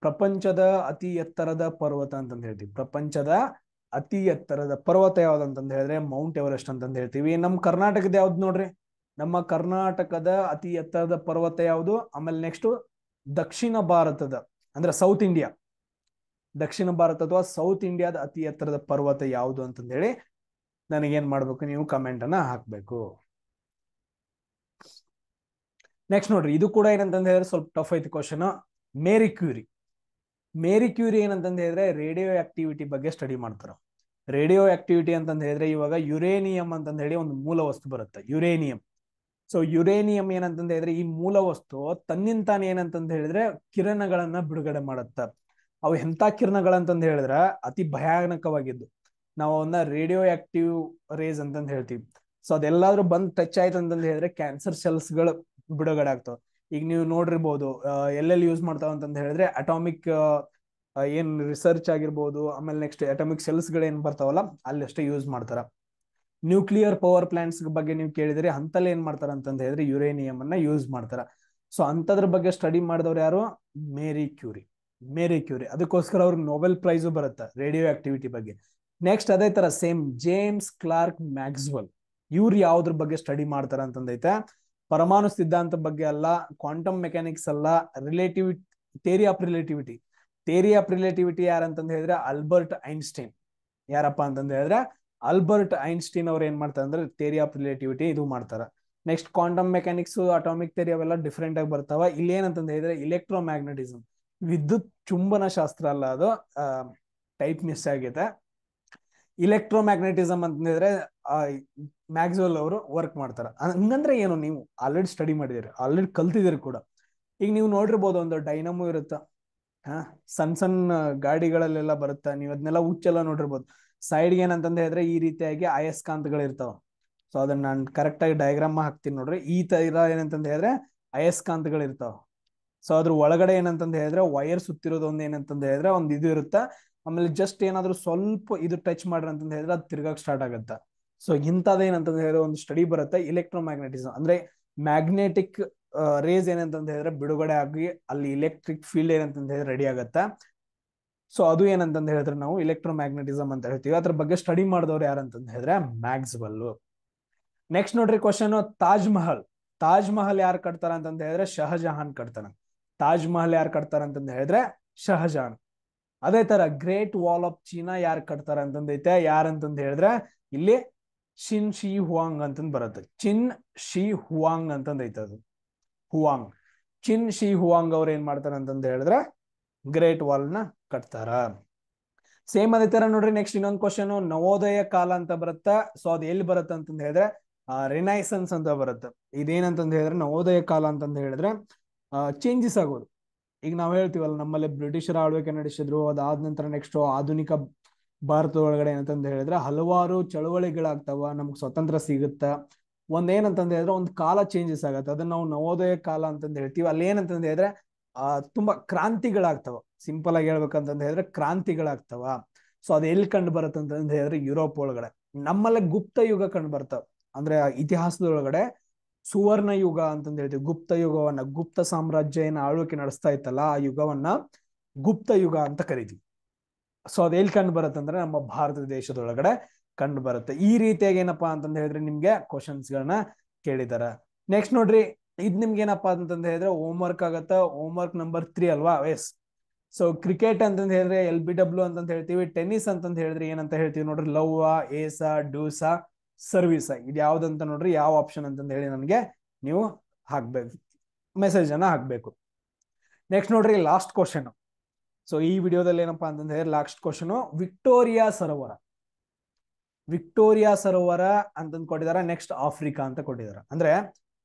ಪ್ರಪಂಚದ ಅತಿ ಎತ್ತರದ ಪರ್ವತ ಅಂತಂದ ಹೇಳ್ತೀವಿ. ಪ್ರಪಂಚದ ಅತಿ ಎತ್ತರದ ಪರ್ವತ ಯಾವ್ದಂತಂದ ಹೇಳಿದ್ರೆ ಮೌಂಟ್ ಎವರೆಸ್ಟ್ ಅಂತಂದ ಹೇಳ್ತೀವಿ. ನಮ್ಮ ಕರ್ನಾಟಕದ ಯಾವ್ದು ನೋಡ್ರಿ, ನಮ್ಮ ಕರ್ನಾಟಕದ ಅತಿ ಎತ್ತರದ ಪರ್ವತ ಯಾವುದು. ಆಮೇಲೆ ನೆಕ್ಸ್ಟ್ ದಕ್ಷಿಣ ಭಾರತದ, ಅಂದ್ರೆ ಸೌತ್ ಇಂಡಿಯಾ, ದಕ್ಷಿಣ ಭಾರತ ಅಥವಾ ಸೌತ್ ಇಂಡಿಯಾದ ಅತಿ ಎತ್ತರದ ಪರ್ವತ ಯಾವುದು ಅಂತಂದ ಹೇಳಿ ನನಗೇನ್ ಮಾಡ್ಬೇಕು, ನೀವು ಕಮೆಂಟ್ ಅನ್ನ ಹಾಕ್ಬೇಕು. ನೆಕ್ಸ್ಟ್ ನೋಡ್ರಿ, ಇದು ಕೂಡ ಏನಂತಂದ ಹೇಳಿದ್ರೆ ಸ್ವಲ್ಪ ಟಫ್ ಐತಿ ಕ್ವಶನ್. ಮೇರಿ ಕ್ಯೂರಿ ಏನಂತಂದ ಹೇಳಿದ್ರೆ ರೇಡಿಯೋ ಆಕ್ಟಿವಿಟಿ ಬಗ್ಗೆ ಸ್ಟಡಿ ಮಾಡ್ತಾರ. ರೇಡಿಯೋ ಆಕ್ಟಿವಿಟಿ ಅಂತಂದ ಹೇಳಿದ್ರೆ ಇವಾಗ ಯುರೇನಿಯಂ ಅಂತಂದ ಹೇಳಿ ಒಂದು ಮೂಲ ವಸ್ತು ಬರುತ್ತೆ, ಯುರೇನಿಯಂ. ಸೊ ಯುರೇನಿಯಂ ಏನಂತಂದ ಹೇಳಿದ್ರೆ ಈ ಮೂಲ ವಸ್ತು ತನ್ನಿಂತಾನೆ ಏನಂತಂದ ಹೇಳಿದ್ರೆ ಕಿರಣಗಳನ್ನ ಬಿಡುಗಡೆ ಮಾಡುತ್ತ. ಅವು ಎಂತ ಕಿರಣಗಳಂತಂದ ಹೇಳಿದ್ರೆ ಅತಿ ಭಯಾನಕವಾಗಿದ್ದು, ನಾವು ಅವನ್ನ ರೇಡಿಯೋ ಆಕ್ಟಿವ್ ರೇಸ್ ಅಂತಂದ ಹೇಳ್ತೀವಿ. ಸೊ ಅದೆಲ್ಲಾದ್ರೂ ಬಂದ್ ಟಚ್ ಆಯ್ತು ಅಂತಂದ ಹೇಳಿದ್ರೆ ಕ್ಯಾನ್ಸರ್ ಸೆಲ್ಸ್ ಗಳು ಬಿಡುಗಡೆ ಆಗ್ತಾವ. ಈಗ ನೀವು ನೋಡಿರ್ಬೋದು ಎಲ್ಲೆಲ್ಲಿ ಯೂಸ್ ಮಾಡ್ತಾವ ಅಂತಂದ ಹೇಳಿದ್ರೆ ಅಟಾಮಿಕ್ ಏನ್ ರಿಸರ್ಚ್ ಆಗಿರ್ಬೋದು, ಆಮೇಲೆ ನೆಕ್ಸ್ಟ್ ಅಟಾಮಿಕ್ ಸೆಲ್ಸ್ ಗಳು ಏನ್ ಬರ್ತಾವಲ್ಲ ಅಲ್ಲಿ ಅಷ್ಟೇ ಯೂಸ್ ಮಾಡ್ತಾರ. ನ್ಯೂಕ್ಲಿಯರ್ ಪವರ್ ಪ್ಲಾಂಟ್ಸ್ ಬಗ್ಗೆ ನೀವು ಕೇಳಿದ್ರೆ ಅಂತಲ್ಲಿ ಏನ್ ಮಾಡ್ತಾರ ಅಂತಂದ ಹೇಳಿದ್ರೆ ಯುರೇನಿಯಂ ಅನ್ನ ಯೂಸ್ ಮಾಡ್ತಾರ. ಸೊ ಅಂತದ್ರ ಬಗ್ಗೆ ಸ್ಟಡಿ ಮಾಡಿದವ್ರು ಯಾರು, ಮೇರಿ ಕ್ಯೂರಿ. ಅದಕ್ಕೋಸ್ಕರ ಅವ್ರಿಗೆ ನೊಬೆಲ್ ಪ್ರೈಸು ಬರುತ್ತೆ ರೇಡಿಯೋ ಆಕ್ಟಿವಿಟಿ ಬಗ್ಗೆ. ನೆಕ್ಸ್ಟ್ ಅದೇ ತರ ಸೇಮ್ ಜೇಮ್ಸ್ ಕ್ಲಾರ್ಕ್ ಮ್ಯಾಕ್ಸ್ವೆಲ್, ಇವ್ರು ಯಾವ್ದ್ರ ಬಗ್ಗೆ ಸ್ಟಡಿ ಮಾಡ್ತಾರ ಅಂತಂದೈತೆ, ಪರಮಾಣು ಸಿದ್ಧಾಂತ ಬಗ್ಗೆ ಅಲ್ಲ, ಕ್ವಾಂಟಮ್ ಮೆಕ್ಯಾನಿಕ್ಸ್ ಅಲ್ಲ, ಥಿಯರಿ ಆಫ್ ರಿಲೇಟಿವಿಟಿ ಯಾರಂತಂದ ಹೇಳಿದ್ರೆ ಆಲ್ಬರ್ಟ್ ಐನ್ಸ್ಟೈನ್. ಯಾರಪ್ಪ ಅಂತಂದ ಹೇಳಿದ್ರೆ ಆಲ್ಬರ್ಟ್ ಐನ್ಸ್ಟೈನ್ ಅವ್ರು ಏನ್ ಮಾಡ್ತಾರೆ ಅಂದ್ರೆ ಥಿಯರಿ ಆಫ್ ರಿಲೇಟಿವಿಟಿ ಇದು ಮಾಡ್ತಾರ. Next quantum mechanics, atomic theory ಅವೆಲ್ಲ ಡಿಫ್ರೆಂಟ್ ಆಗಿ ಬರ್ತಾವ. ಇಲ್ಲಿ ಏನಂತಂದ ಹೇಳಿದ್ರೆ ಇಲೆಕ್ಟ್ರೋಮ್ಯಾಗ್ನೆಟಿಸಮ್, ವಿದ್ಯುತ್ ಚುಂಬನ ಶಾಸ್ತ್ರ ಅಲ್ಲ, ಅದು ಟೈಪ್ ಮಿಸ್ ಆಗೈತೆ. ಇಲೆಕ್ಟ್ರೋಮ್ಯಾಗ್ನೆಟಿಸಮ್ ಅಂತಂದ್ರೆ ಮ್ಯಾಕ್ಸ್ವೆಲ್ ಅವರು ವರ್ಕ್ ಮಾಡ್ತಾರ. ಹಂಗಂದ್ರೆ ಏನು, ನೀವು ಆಲ್ರೆಡಿ ಸ್ಟಡಿ ಮಾಡಿದಿರಿ, ಆಲ್ರೆಡಿ ಕಲ್ತಿದಿರಿ ಕೂಡ. ಈಗ ನೀವು ನೋಡಿರ್ಬೋದು ಒಂದು ಡೈನಮೋ ಇರುತ್ತ, ಸಣ್ಣ ಗಾಡಿಗಳಲ್ಲೆಲ್ಲ ಬರುತ್ತೆ, ನೀವು ಅದನ್ನೆಲ್ಲ ಹುಚ್ಚೆಲ್ಲ ನೋಡಿರ್ಬೋದು. ಸೈಡ್ಗೆ ಏನಂತಂದ ಹೇಳಿದ್ರೆ ಈ ರೀತಿಯಾಗಿ ಅಯಸ್ಕಾಂತಗಳು ಇರ್ತಾವ. ಸೊ ಅದನ್ನ ನಾನು ಕರೆಕ್ಟ್ ಆಗಿ ಡಯಾಗ್ರಾಮ್ ಹಾಕ್ತೀನಿ ನೋಡ್ರಿ. ಈ ತರ ಏನಂತಂದ ಹೇಳಿದ್ರೆ ಅಯಸ್ಕಾಂತಗಳು ಇರ್ತಾವ. ಸೊ ಅದ್ರ ಒಳಗಡೆ ಏನಂತಂದ ಹೇಳಿದ್ರೆ ವೈರ್ ಸುತ್ತಿರೋದು ಒಂದ್ ಏನಂತಂದ ಹೇಳಿದ್ರೆ ಒಂದ್ ಇದು ಇರುತ್ತೆ. ಆಮೇಲೆ ಜಸ್ಟ್ ಏನಾದ್ರು ಸ್ವಲ್ಪ ಇದು ಟಚ್ ಮಾಡ್ರಿ ಅಂತಂದ ಹೇಳಿದ್ರೆ ಅದು ತಿರ್ಗಕ್ ಸ್ಟಾರ್ಟ್ ಆಗುತ್ತೆ. ಸೊ ಇಂಥದ್ದೇನಂತಂದ ಹೇಳಿದ್ರೆ ಒಂದು ಸ್ಟಡಿ ಬರುತ್ತೆ ಇಲೆಕ್ಟ್ರೋಮ್ಯಾಗ್ನೆಟಿಸಮ್, ಅಂದ್ರೆ ಮ್ಯಾಗ್ನೆಟಿಕ್ ರೇಸ್ ಏನಂತಂದ ಹೇಳಿದ್ರೆ ಬಿಡುಗಡೆ ಆಗಿ ಅಲ್ಲಿ ಇಲೆಕ್ಟ್ರಿಕ್ ಫೀಲ್ಡ್ ಏನಂತಂದ ಹೇಳಿದ್ರೆ ರೆಡಿ ಆಗತ್ತೆ. ಸೊ ಅದು ಏನಂತಂದ ಹೇಳಿದ್ರೆ ನಾವು ಇಲೆಕ್ಟ್ರೋಮ್ಯಾಗ್ನೆಟಿಸಮ್ ಅಂತ ಹೇಳ್ತೀವಿ. ಅದ್ರ ಬಗ್ಗೆ ಸ್ಟಡಿ ಮಾಡಿದವ್ರು ಯಾರಂತಂದ ಹೇಳಿದ್ರೆ ಮ್ಯಾಕ್ಸ್ವೆಲ್. ನೆಕ್ಸ್ಟ್ ನೋಡ್ರಿ ಕ್ವಶನ್, ತಾಜ್ ಮಹಲ್. ತಾಜ್ ಮಹಲ್ ಯಾರು ಕಟ್ತಾರ ಅಂತಂದ ಹೇಳಿದ್ರೆ ಶಹಜಹಾನ್ ಕಟ್ತಾನ. ತಾಜ್ ಮಹಲ್ ಯಾರು ಕಟ್ತಾರ ಅಂತಂದ ಹೇಳಿದ್ರೆ ಶಹಜಹಾನ್. ಅದೇ ತರ ಗ್ರೇಟ್ ವಾಲ್ ಆಫ್ ಚೀನಾ ಯಾರು ಕಟ್ತಾರ ಅಂತಂದೈತೆ, ಯಾರಂತಂದ ಹೇಳಿದ್ರೆ ಇಲ್ಲಿ ಚಿನ್ ಶಿ ಹುವಾಂಗ್ ಅಂತಂದ್ ಬರುತ್ತೆ. ಚಿನ್ ಶಿ ಹುವಾಂಗ್ ಅಂತಂದೈತೆ ಅದು, ಹುವಾಂಗ್. ಚಿನ್ ಶಿ ಹುವಾಂಗ್ ಅವ್ರು ಏನ್ ಮಾಡ್ತಾರ ಅಂತಂದ ಹೇಳಿದ್ರೆ ಗ್ರೇಟ್ ವಾಲ್ ನ ಕಟ್ತಾರ. ಸೇಮ್ ಅದೇ ತರ ನೋಡ್ರಿ ನೆಕ್ಸ್ಟ್ ಇನ್ನೊಂದು ಕ್ವಶನ್, ನವೋದಯ ಕಾಲ ಅಂತ ಬರುತ್ತ. ಸೊ ಅದು ಎಲ್ಲಿ ಬರುತ್ತೆ ಅಂತಂದ ಹೇಳಿದ್ರೆ ರಿನೈಸನ್ಸ್ ಅಂತ ಬರುತ್ತೆ. ಇದೇನಂತಂದ ಹೇಳಿದ್ರೆ ನವೋದಯ ಕಾಲ ಅಂತಂದ ಹೇಳಿದ್ರೆ ಚೇಂಜಸ್ ಆಗೋದು. ಈಗ ನಾವ್ ಹೇಳ್ತೀವಲ್ಲ, ನಮ್ಮಲ್ಲಿ ಬ್ರಿಟಿಷರ ಆಳ್ವಿಕೆ ನಡೆಸಿದ್ರು, ಅದಾದ ನಂತರ ನೆಕ್ಸ್ಟ್ ಆಧುನಿಕ ಭಾರತದ ಒಳಗಡೆ ಏನಂತಂದ ಹೇಳಿದ್ರೆ ಹಲವಾರು ಚಳವಳಿಗಳಾಗ್ತಾವ, ನಮ್ಗೆ ಸ್ವತಂತ್ರ ಸಿಗುತ್ತ. ಏನಂತಂದ ಹೇಳಿದ್ರೆ ಒಂದು ಕಾಲ ಚೇಂಜಸ್ ಆಗತ್ತೆ, ಅದನ್ನ ನಾವು ನವೋದಯ ಕಾಲ ಅಂತಂದ ಹೇಳ್ತೀವಿ. ಅಲ್ಲಿ ಏನಂತಂದ ಹೇಳಿದ್ರೆ ತುಂಬಾ ಕ್ರಾಂತಿಗಳಾಗ್ತಾವ. ಸಿಂಪಲ್ ಆಗಿ ಹೇಳ್ಬೇಕಂತಂದ ಹೇಳಿದ್ರೆ ಕ್ರಾಂತಿಗಳಾಗ್ತಾವ. ಸೊ ಅದು ಎಲ್ಲಿ ಕಂಡು ಬರುತ್ತೆ ಅಂತಂದ ಹೇಳಿದ್ರೆ ಯುರೋಪ್ ಒಳಗಡೆ. ನಮ್ಮಲ್ಲೇ ಗುಪ್ತ ಯುಗ ಕಂಡು ಬರ್ತಾವ, ಅಂದ್ರೆ ಇತಿಹಾಸದೊಳಗಡೆ ಸುವರ್ಣ ಯುಗ ಅಂತಂದ ಹೇಳ್ತೀವಿ. ಗುಪ್ತ ಯುಗವನ್ನ, ಗುಪ್ತ ಸಾಮ್ರಾಜ್ಯ ಏನ ಆಳ್ವಿಕೆ ನಡೆಸ್ತಾ ಇತ್ತಲ್ಲ ಆ ಯುಗವನ್ನ ಗುಪ್ತ ಯುಗ ಅಂತ ಕರಿತೀವಿ. ಸೊ ಅದ್ ಎಲ್ಲಿ ಕಂಡು ಬರುತ್ತೆ ಅಂದ್ರೆ ನಮ್ಮ ಭಾರತ ದೇಶದೊಳಗಡೆ ಕಂಡು ಬರುತ್ತೆ. ಈ ರೀತಿಯಾಗಿ ಏನಪ್ಪಾ ಅಂತಂದ ಹೇಳಿದ್ರೆ ನಿಮ್ಗೆ ಕ್ವಶನ್ಸ್ ಗಳನ್ನ ಕೇಳಿದಾರ. ನೆಕ್ಸ್ಟ್ ನೋಡ್ರಿ, ಇದ್ ನಿಮ್ಗೆ ಏನಪ್ಪಾ ಅಂತಂದ ಹೇಳಿದ್ರೆ ಹೋಮ್ ವರ್ಕ್ ಆಗತ್ತ. ಹೋಮ್ ವರ್ಕ್ ನಂಬರ್ 3 ಅಲ್ವಾ? ಎಸ್. ಸೊ ಕ್ರಿಕೆಟ್ ಅಂತಂದ ಹೇಳಿದ್ರೆ LBW ಅಂತಂತ ಹೇಳ್ತೀವಿ. ಟೆನ್ನಿಸ್ ಅಂತಂದ ಹೇಳಿದ್ರೆ ಏನಂತ ಹೇಳ್ತೀವಿ ನೋಡ್ರಿ? Love, ace, deuce, service. ಇದು ಯಾವ್ದಂತ ನೋಡ್ರಿ, ಯಾವ ಆಪ್ಷನ್ ಅಂತಂದ ಹೇಳಿ ನನಗೆ ನೀವು ಹಾಕ್ಬೇಕು, ಮೆಸೇಜ್ ಅನ್ನ ಹಾಕ್ಬೇಕು. ನೆಕ್ಸ್ಟ್ ನೋಡ್ರಿ ಲಾಸ್ಟ್ ಕ್ವಶನ್. ಸೊ ಈ ವಿಡಿಯೋದಲ್ಲಿ ಏನಪ್ಪಾ ಅಂತಂದ ಹೇಳಿದ್ರೆ ಲಾಸ್ಟ್ ಕ್ವಶನ್, ವಿಕ್ಟೋರಿಯಾ ಸರೋವರ. ವಿಕ್ಟೋರಿಯಾ ಸರೋವರ ಅಂತಂದ್ ಕೊಟ್ಟಿದಾರ. ನೆಕ್ಸ್ಟ್ ಆಫ್ರಿಕಾ ಅಂತ ಕೊಟ್ಟಿದಾರ. ಅಂದ್ರೆ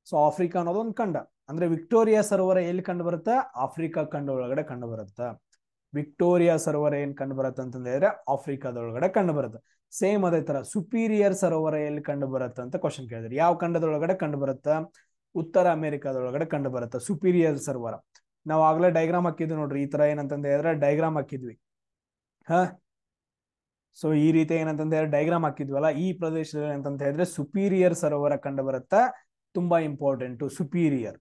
ಸೊ ಆಫ್ರಿಕಾ ಅನ್ನೋದು ಒಂದು ಖಂಡ. ಅಂದ್ರೆ ವಿಕ್ಟೋರಿಯಾ ಸರೋವರ ಎಲ್ಲಿ ಕಂಡು ಬರುತ್ತೆ? ಆಫ್ರಿಕಾ ಖಂಡ ಒಳಗಡೆ ಕಂಡು ಬರುತ್ತೆ. ವಿಕ್ಟೋರಿಯಾ ಸರೋವರ ಏನ್ ಕಂಡು ಬರುತ್ತೆ ಅಂತಂದ ಹೇಳಿದ್ರೆ ಆಫ್ರಿಕಾದೊಳಗಡೆ ಕಂಡು ಬರುತ್ತೆ. ಸೇಮ್ ಅದೇ ತರ ಸುಪೀರಿಯರ್ ಸರೋವರ ಎಲ್ಲಿ ಕಂಡು ಬರುತ್ತೆ ಅಂತ ಕ್ವಶನ್ ಕೇಳಿದ್ರೆ, ಯಾವ ಖಂಡದೊಳಗಡೆ ಕಂಡು ಬರುತ್ತೆ? ಉತ್ತರ ಅಮೆರಿಕಾದೊಳಗಡೆ ಕಂಡು ಬರುತ್ತೆ ಸುಪೀರಿಯರ್ ಸರೋವರ. ನಾವು ಆಗ್ಲೇ ಡೈಗ್ರಾಮ್ ಹಾಕಿದ್ವಿ ನೋಡ್ರಿ, ಈ ತರ ಏನಂತಂದ ಹೇಳಿದ್ರೆ ಡೈಗ್ರಾಮ್ ಹಾಕಿದ್ವಿ. ಸೊ ಈ ರೀತಿ ಏನಂತಂದ ಹೇಳಿದ್ರೆ ಡೈಗ್ರಾಮ್ ಹಾಕಿದ್ವಲ್ಲ, ಈ ಪ್ರದೇಶದಲ್ಲಿ ಏನಂತ ಹೇಳಿದ್ರೆ ಸುಪೀರಿಯರ್ ಸರೋವರ ಕಂಡು ಬರುತ್ತಾ. ತುಂಬಾ ಇಂಪಾರ್ಟೆಂಟ್ ಸುಪೀರಿಯರ್.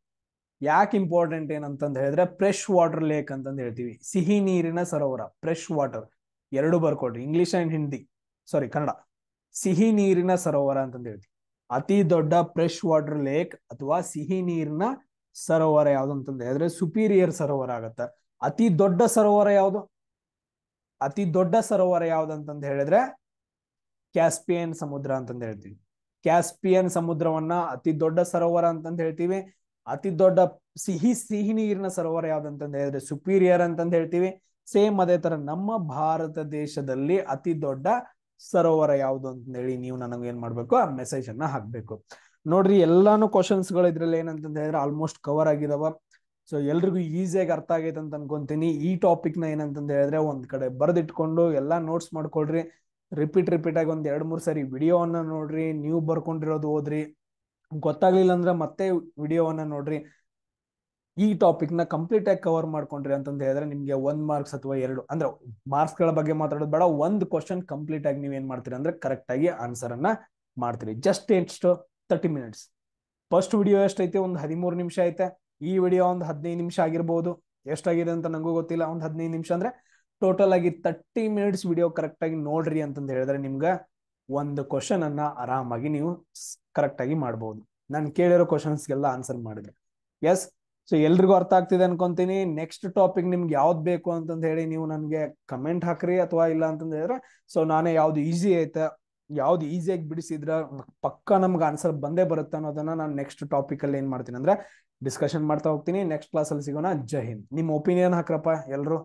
ಯಾಕೆ ಇಂಪಾರ್ಟೆಂಟ್ ಏನಂತಂದ ಹೇಳಿದ್ರೆ ಫ್ರೆಶ್ ವಾಟರ್ ಲೇಕ್ ಅಂತಂದ ಹೇಳ್ತೀವಿ. ಸಿಹಿ ನೀರಿನ ಸರೋವರ, ಫ್ರೆಶ್ ವಾಟರ್ ಎರಡು ಬರ್ಕೊಡ್ರಿ, ಇಂಗ್ಲಿಷ್ ಅಂಡ್ ಹಿಂದಿ, ಸಾರಿ ಕನ್ನಡ. ಸಿಹಿ ನೀರಿನ ಸರೋವರ ಅಂತಂದ ಹೇಳ್ತೀವಿ. ಅತಿ ದೊಡ್ಡ ಫ್ರೆಶ್ ವಾಟರ್ ಲೇಕ್ ಅಥವಾ ಸಿಹಿ ನೀರಿನ ಸರೋವರ ಯಾವ್ದು ಅಂತಂದ ಹೇಳಿದ್ರೆ ಸುಪೀರಿಯರ್ ಸರೋವರ ಆಗತ್ತ. ಅತಿ ದೊಡ್ಡ ಸರೋವರ ಯಾವುದು? ಅತಿ ದೊಡ್ಡ ಸರೋವರ ಯಾವ್ದಂತಂದ ಹೇಳಿದ್ರೆ ಕ್ಯಾಸ್ಪಿಯನ್ ಸಮುದ್ರ ಅಂತಂದ ಹೇಳ್ತೀವಿ. ಕ್ಯಾಸ್ಪಿಯನ್ ಸಮುದ್ರವನ್ನ ಅತಿ ದೊಡ್ಡ ಸರೋವರ ಅಂತಂದ ಹೇಳ್ತೀವಿ. ಅತಿ ದೊಡ್ಡ ಸಿಹಿ ನೀರಿನ ಸರೋವರ ಯಾವ್ದಂತಂದ ಹೇಳಿದ್ರೆ ಸುಪೀರಿಯರ್ ಅಂತಂದ ಹೇಳ್ತೀವಿ. ಸೇಮ್ ಅದೇ ತರ ನಮ್ಮ ಭಾರತ ದೇಶದಲ್ಲಿ ಅತಿ ದೊಡ್ಡ ಸರೋವರ ಯಾವುದು ಅಂತ ಹೇಳಿ ನೀವು ನನಗೆ ಏನ್ ಮಾಡ್ಬೇಕು? ಆ ಮೆಸೇಜ್ ಅನ್ನ ಹಾಕ್ಬೇಕು. ನೋಡ್ರಿ ಎಲ್ಲಾನು ಕ್ವಶನ್ಸ್ ಗಳು ಇದ್ರಲ್ಲಿ ಏನಂತಂದ ಹೇಳಿದ್ರೆ ಆಲ್ಮೋಸ್ಟ್ ಕವರ್ ಆಗಿದಾವ. ಸೊ ಎಲ್ರಿಗೂ ಈಸಿಯಾಗಿ ಅರ್ಥ ಆಗೈತೆ ಅಂತ ಅನ್ಕೊಂತೀನಿ. ಈ ಟಾಪಿಕ್ ನ ಏನಂತಂದ ಹೇಳಿದ್ರೆ ಒಂದ್ ಕಡೆ ಬರ್ದಿಟ್ಕೊಂಡು ಎಲ್ಲಾ ನೋಟ್ಸ್ ಮಾಡ್ಕೊಳ್ರಿ. ರಿಪೀಟ್ ಆಗಿ ಒಂದ್ 2-3 ಸರಿ ವಿಡಿಯೋವನ್ನ ನೋಡ್ರಿ. ನೀವು ಬರ್ಕೊಂಡಿರೋದು ಓದ್ರಿ. ಗೊತ್ತಾಗ್ಲಿಲ್ಲ ಅಂದ್ರೆ ಮತ್ತೆ ವಿಡಿಯೋವನ್ನ ನೋಡ್ರಿ. ಈ ಟಾಪಿಕ್ ನ ಕಂಪ್ಲೀಟ್ ಆಗಿ ಕವರ್ ಮಾಡ್ಕೊಂಡ್ರಿ ಅಂತಂದ ಹೇಳಿದ್ರೆ ನಿಮ್ಗೆ 1 ಮಾರ್ಕ್ಸ್ ಅಥವಾ 2, ಅಂದ್ರೆ ಮಾರ್ಕ್ಸ್ ಗಳ ಬಗ್ಗೆ ಮಾತಾಡೋದು ಬೇಡ, ಒಂದು ಕ್ವಶನ್ ಕಂಪ್ಲೀಟ್ ಆಗಿ ನೀವ್ ಏನ್ ಮಾಡ್ತೀರಿ ಅಂದ್ರೆ ಕರೆಕ್ಟ್ ಆಗಿ ಆನ್ಸರ್ ಅನ್ನ ಮಾಡ್ತೀರಿ. ಜಸ್ಟ್ ಎಷ್ಟು 30 ಮಿನಿಟ್ಸ್. ಫಸ್ಟ್ ವಿಡಿಯೋ ಎಷ್ಟೈತೆ? ಒಂದು 13 ನಿಮಿಷ ಐತೆ. ಈ ವಿಡಿಯೋ ಒಂದು 15 ನಿಮಿಷ ಆಗಿರ್ಬೋದು. ಎಷ್ಟಾಗಿದೆ ಅಂತ ನಂಗೂ ಗೊತ್ತಿಲ್ಲ. ಒಂದು 15 ನಿಮಿಷ ಅಂದ್ರೆ ಟೋಟಲ್ ಆಗಿ 30 ಮಿನಿಟ್ಸ್ ವಿಡಿಯೋ ಕರೆಕ್ಟ್ ಆಗಿ ನೋಡ್ರಿ ಅಂತಂದ ಹೇಳಿದ್ರೆ ನಿಮ್ಗೆ ಒಂದು ಕ್ವಶನ್ ಅನ್ನ ಆರಾಮಾಗಿ ನೀವು ಕರೆಕ್ಟ್ ಆಗಿ ಮಾಡ್ಬೋದು. ನಾನು ಕೇಳಿರೋ ಕ್ವಶನ್ಸ್ಗೆಲ್ಲ ಆನ್ಸರ್ ಮಾಡಿದ್ರೆ. ಎಸ್. ಸೊ ಎಲ್ರಿಗೂ ಅರ್ಥ ಆಗ್ತಿದೆ ಅನ್ಕೊಂತೀನಿ. ನೆಕ್ಸ್ಟ್ ಟಾಪಿಕ್ ನಿಮ್ಗೆ ಯಾವ್ದು ಬೇಕು ಅಂತಂದ ಹೇಳಿ ನೀವು ನನಗೆ ಕಮೆಂಟ್ ಹಾಕ್ರಿ, ಅಥವಾ ಇಲ್ಲ ಅಂತಂದ ಹೇಳಿದ್ರೆ ಸೊ ನಾನೇ ಯಾವ್ದು ಈಸಿ ಐತೆ, ಯಾವ್ದು ಈಸಿಯಾಗಿ ಬಿಡಿಸಿದ್ರ ಪಕ್ಕ ನಮ್ಗೆ ಆನ್ಸರ್ ಬಂದೇ ಬರುತ್ತೆ ಅನ್ನೋದನ್ನ ನಾನು ನೆಕ್ಸ್ಟ್ ಟಾಪಿಕ್ ಅಲ್ಲಿ ಏನ್ ಮಾಡ್ತೀನಿ ಅಂದ್ರೆ ಡಿಸ್ಕಷನ್ ಮಾಡ್ತಾ ಹೋಗ್ತೀನಿ. ನೆಕ್ಸ್ಟ್ ಕ್ಲಾಸ್ ಅಲ್ಲಿ ಸಿಗೋಣ. ಜೈ ಹಿಂದ್. ನಿಮ್ಮ ಒಪಿನಿಯನ್ ಹಾಕ್ರಪ್ಪ ಎಲ್ರು.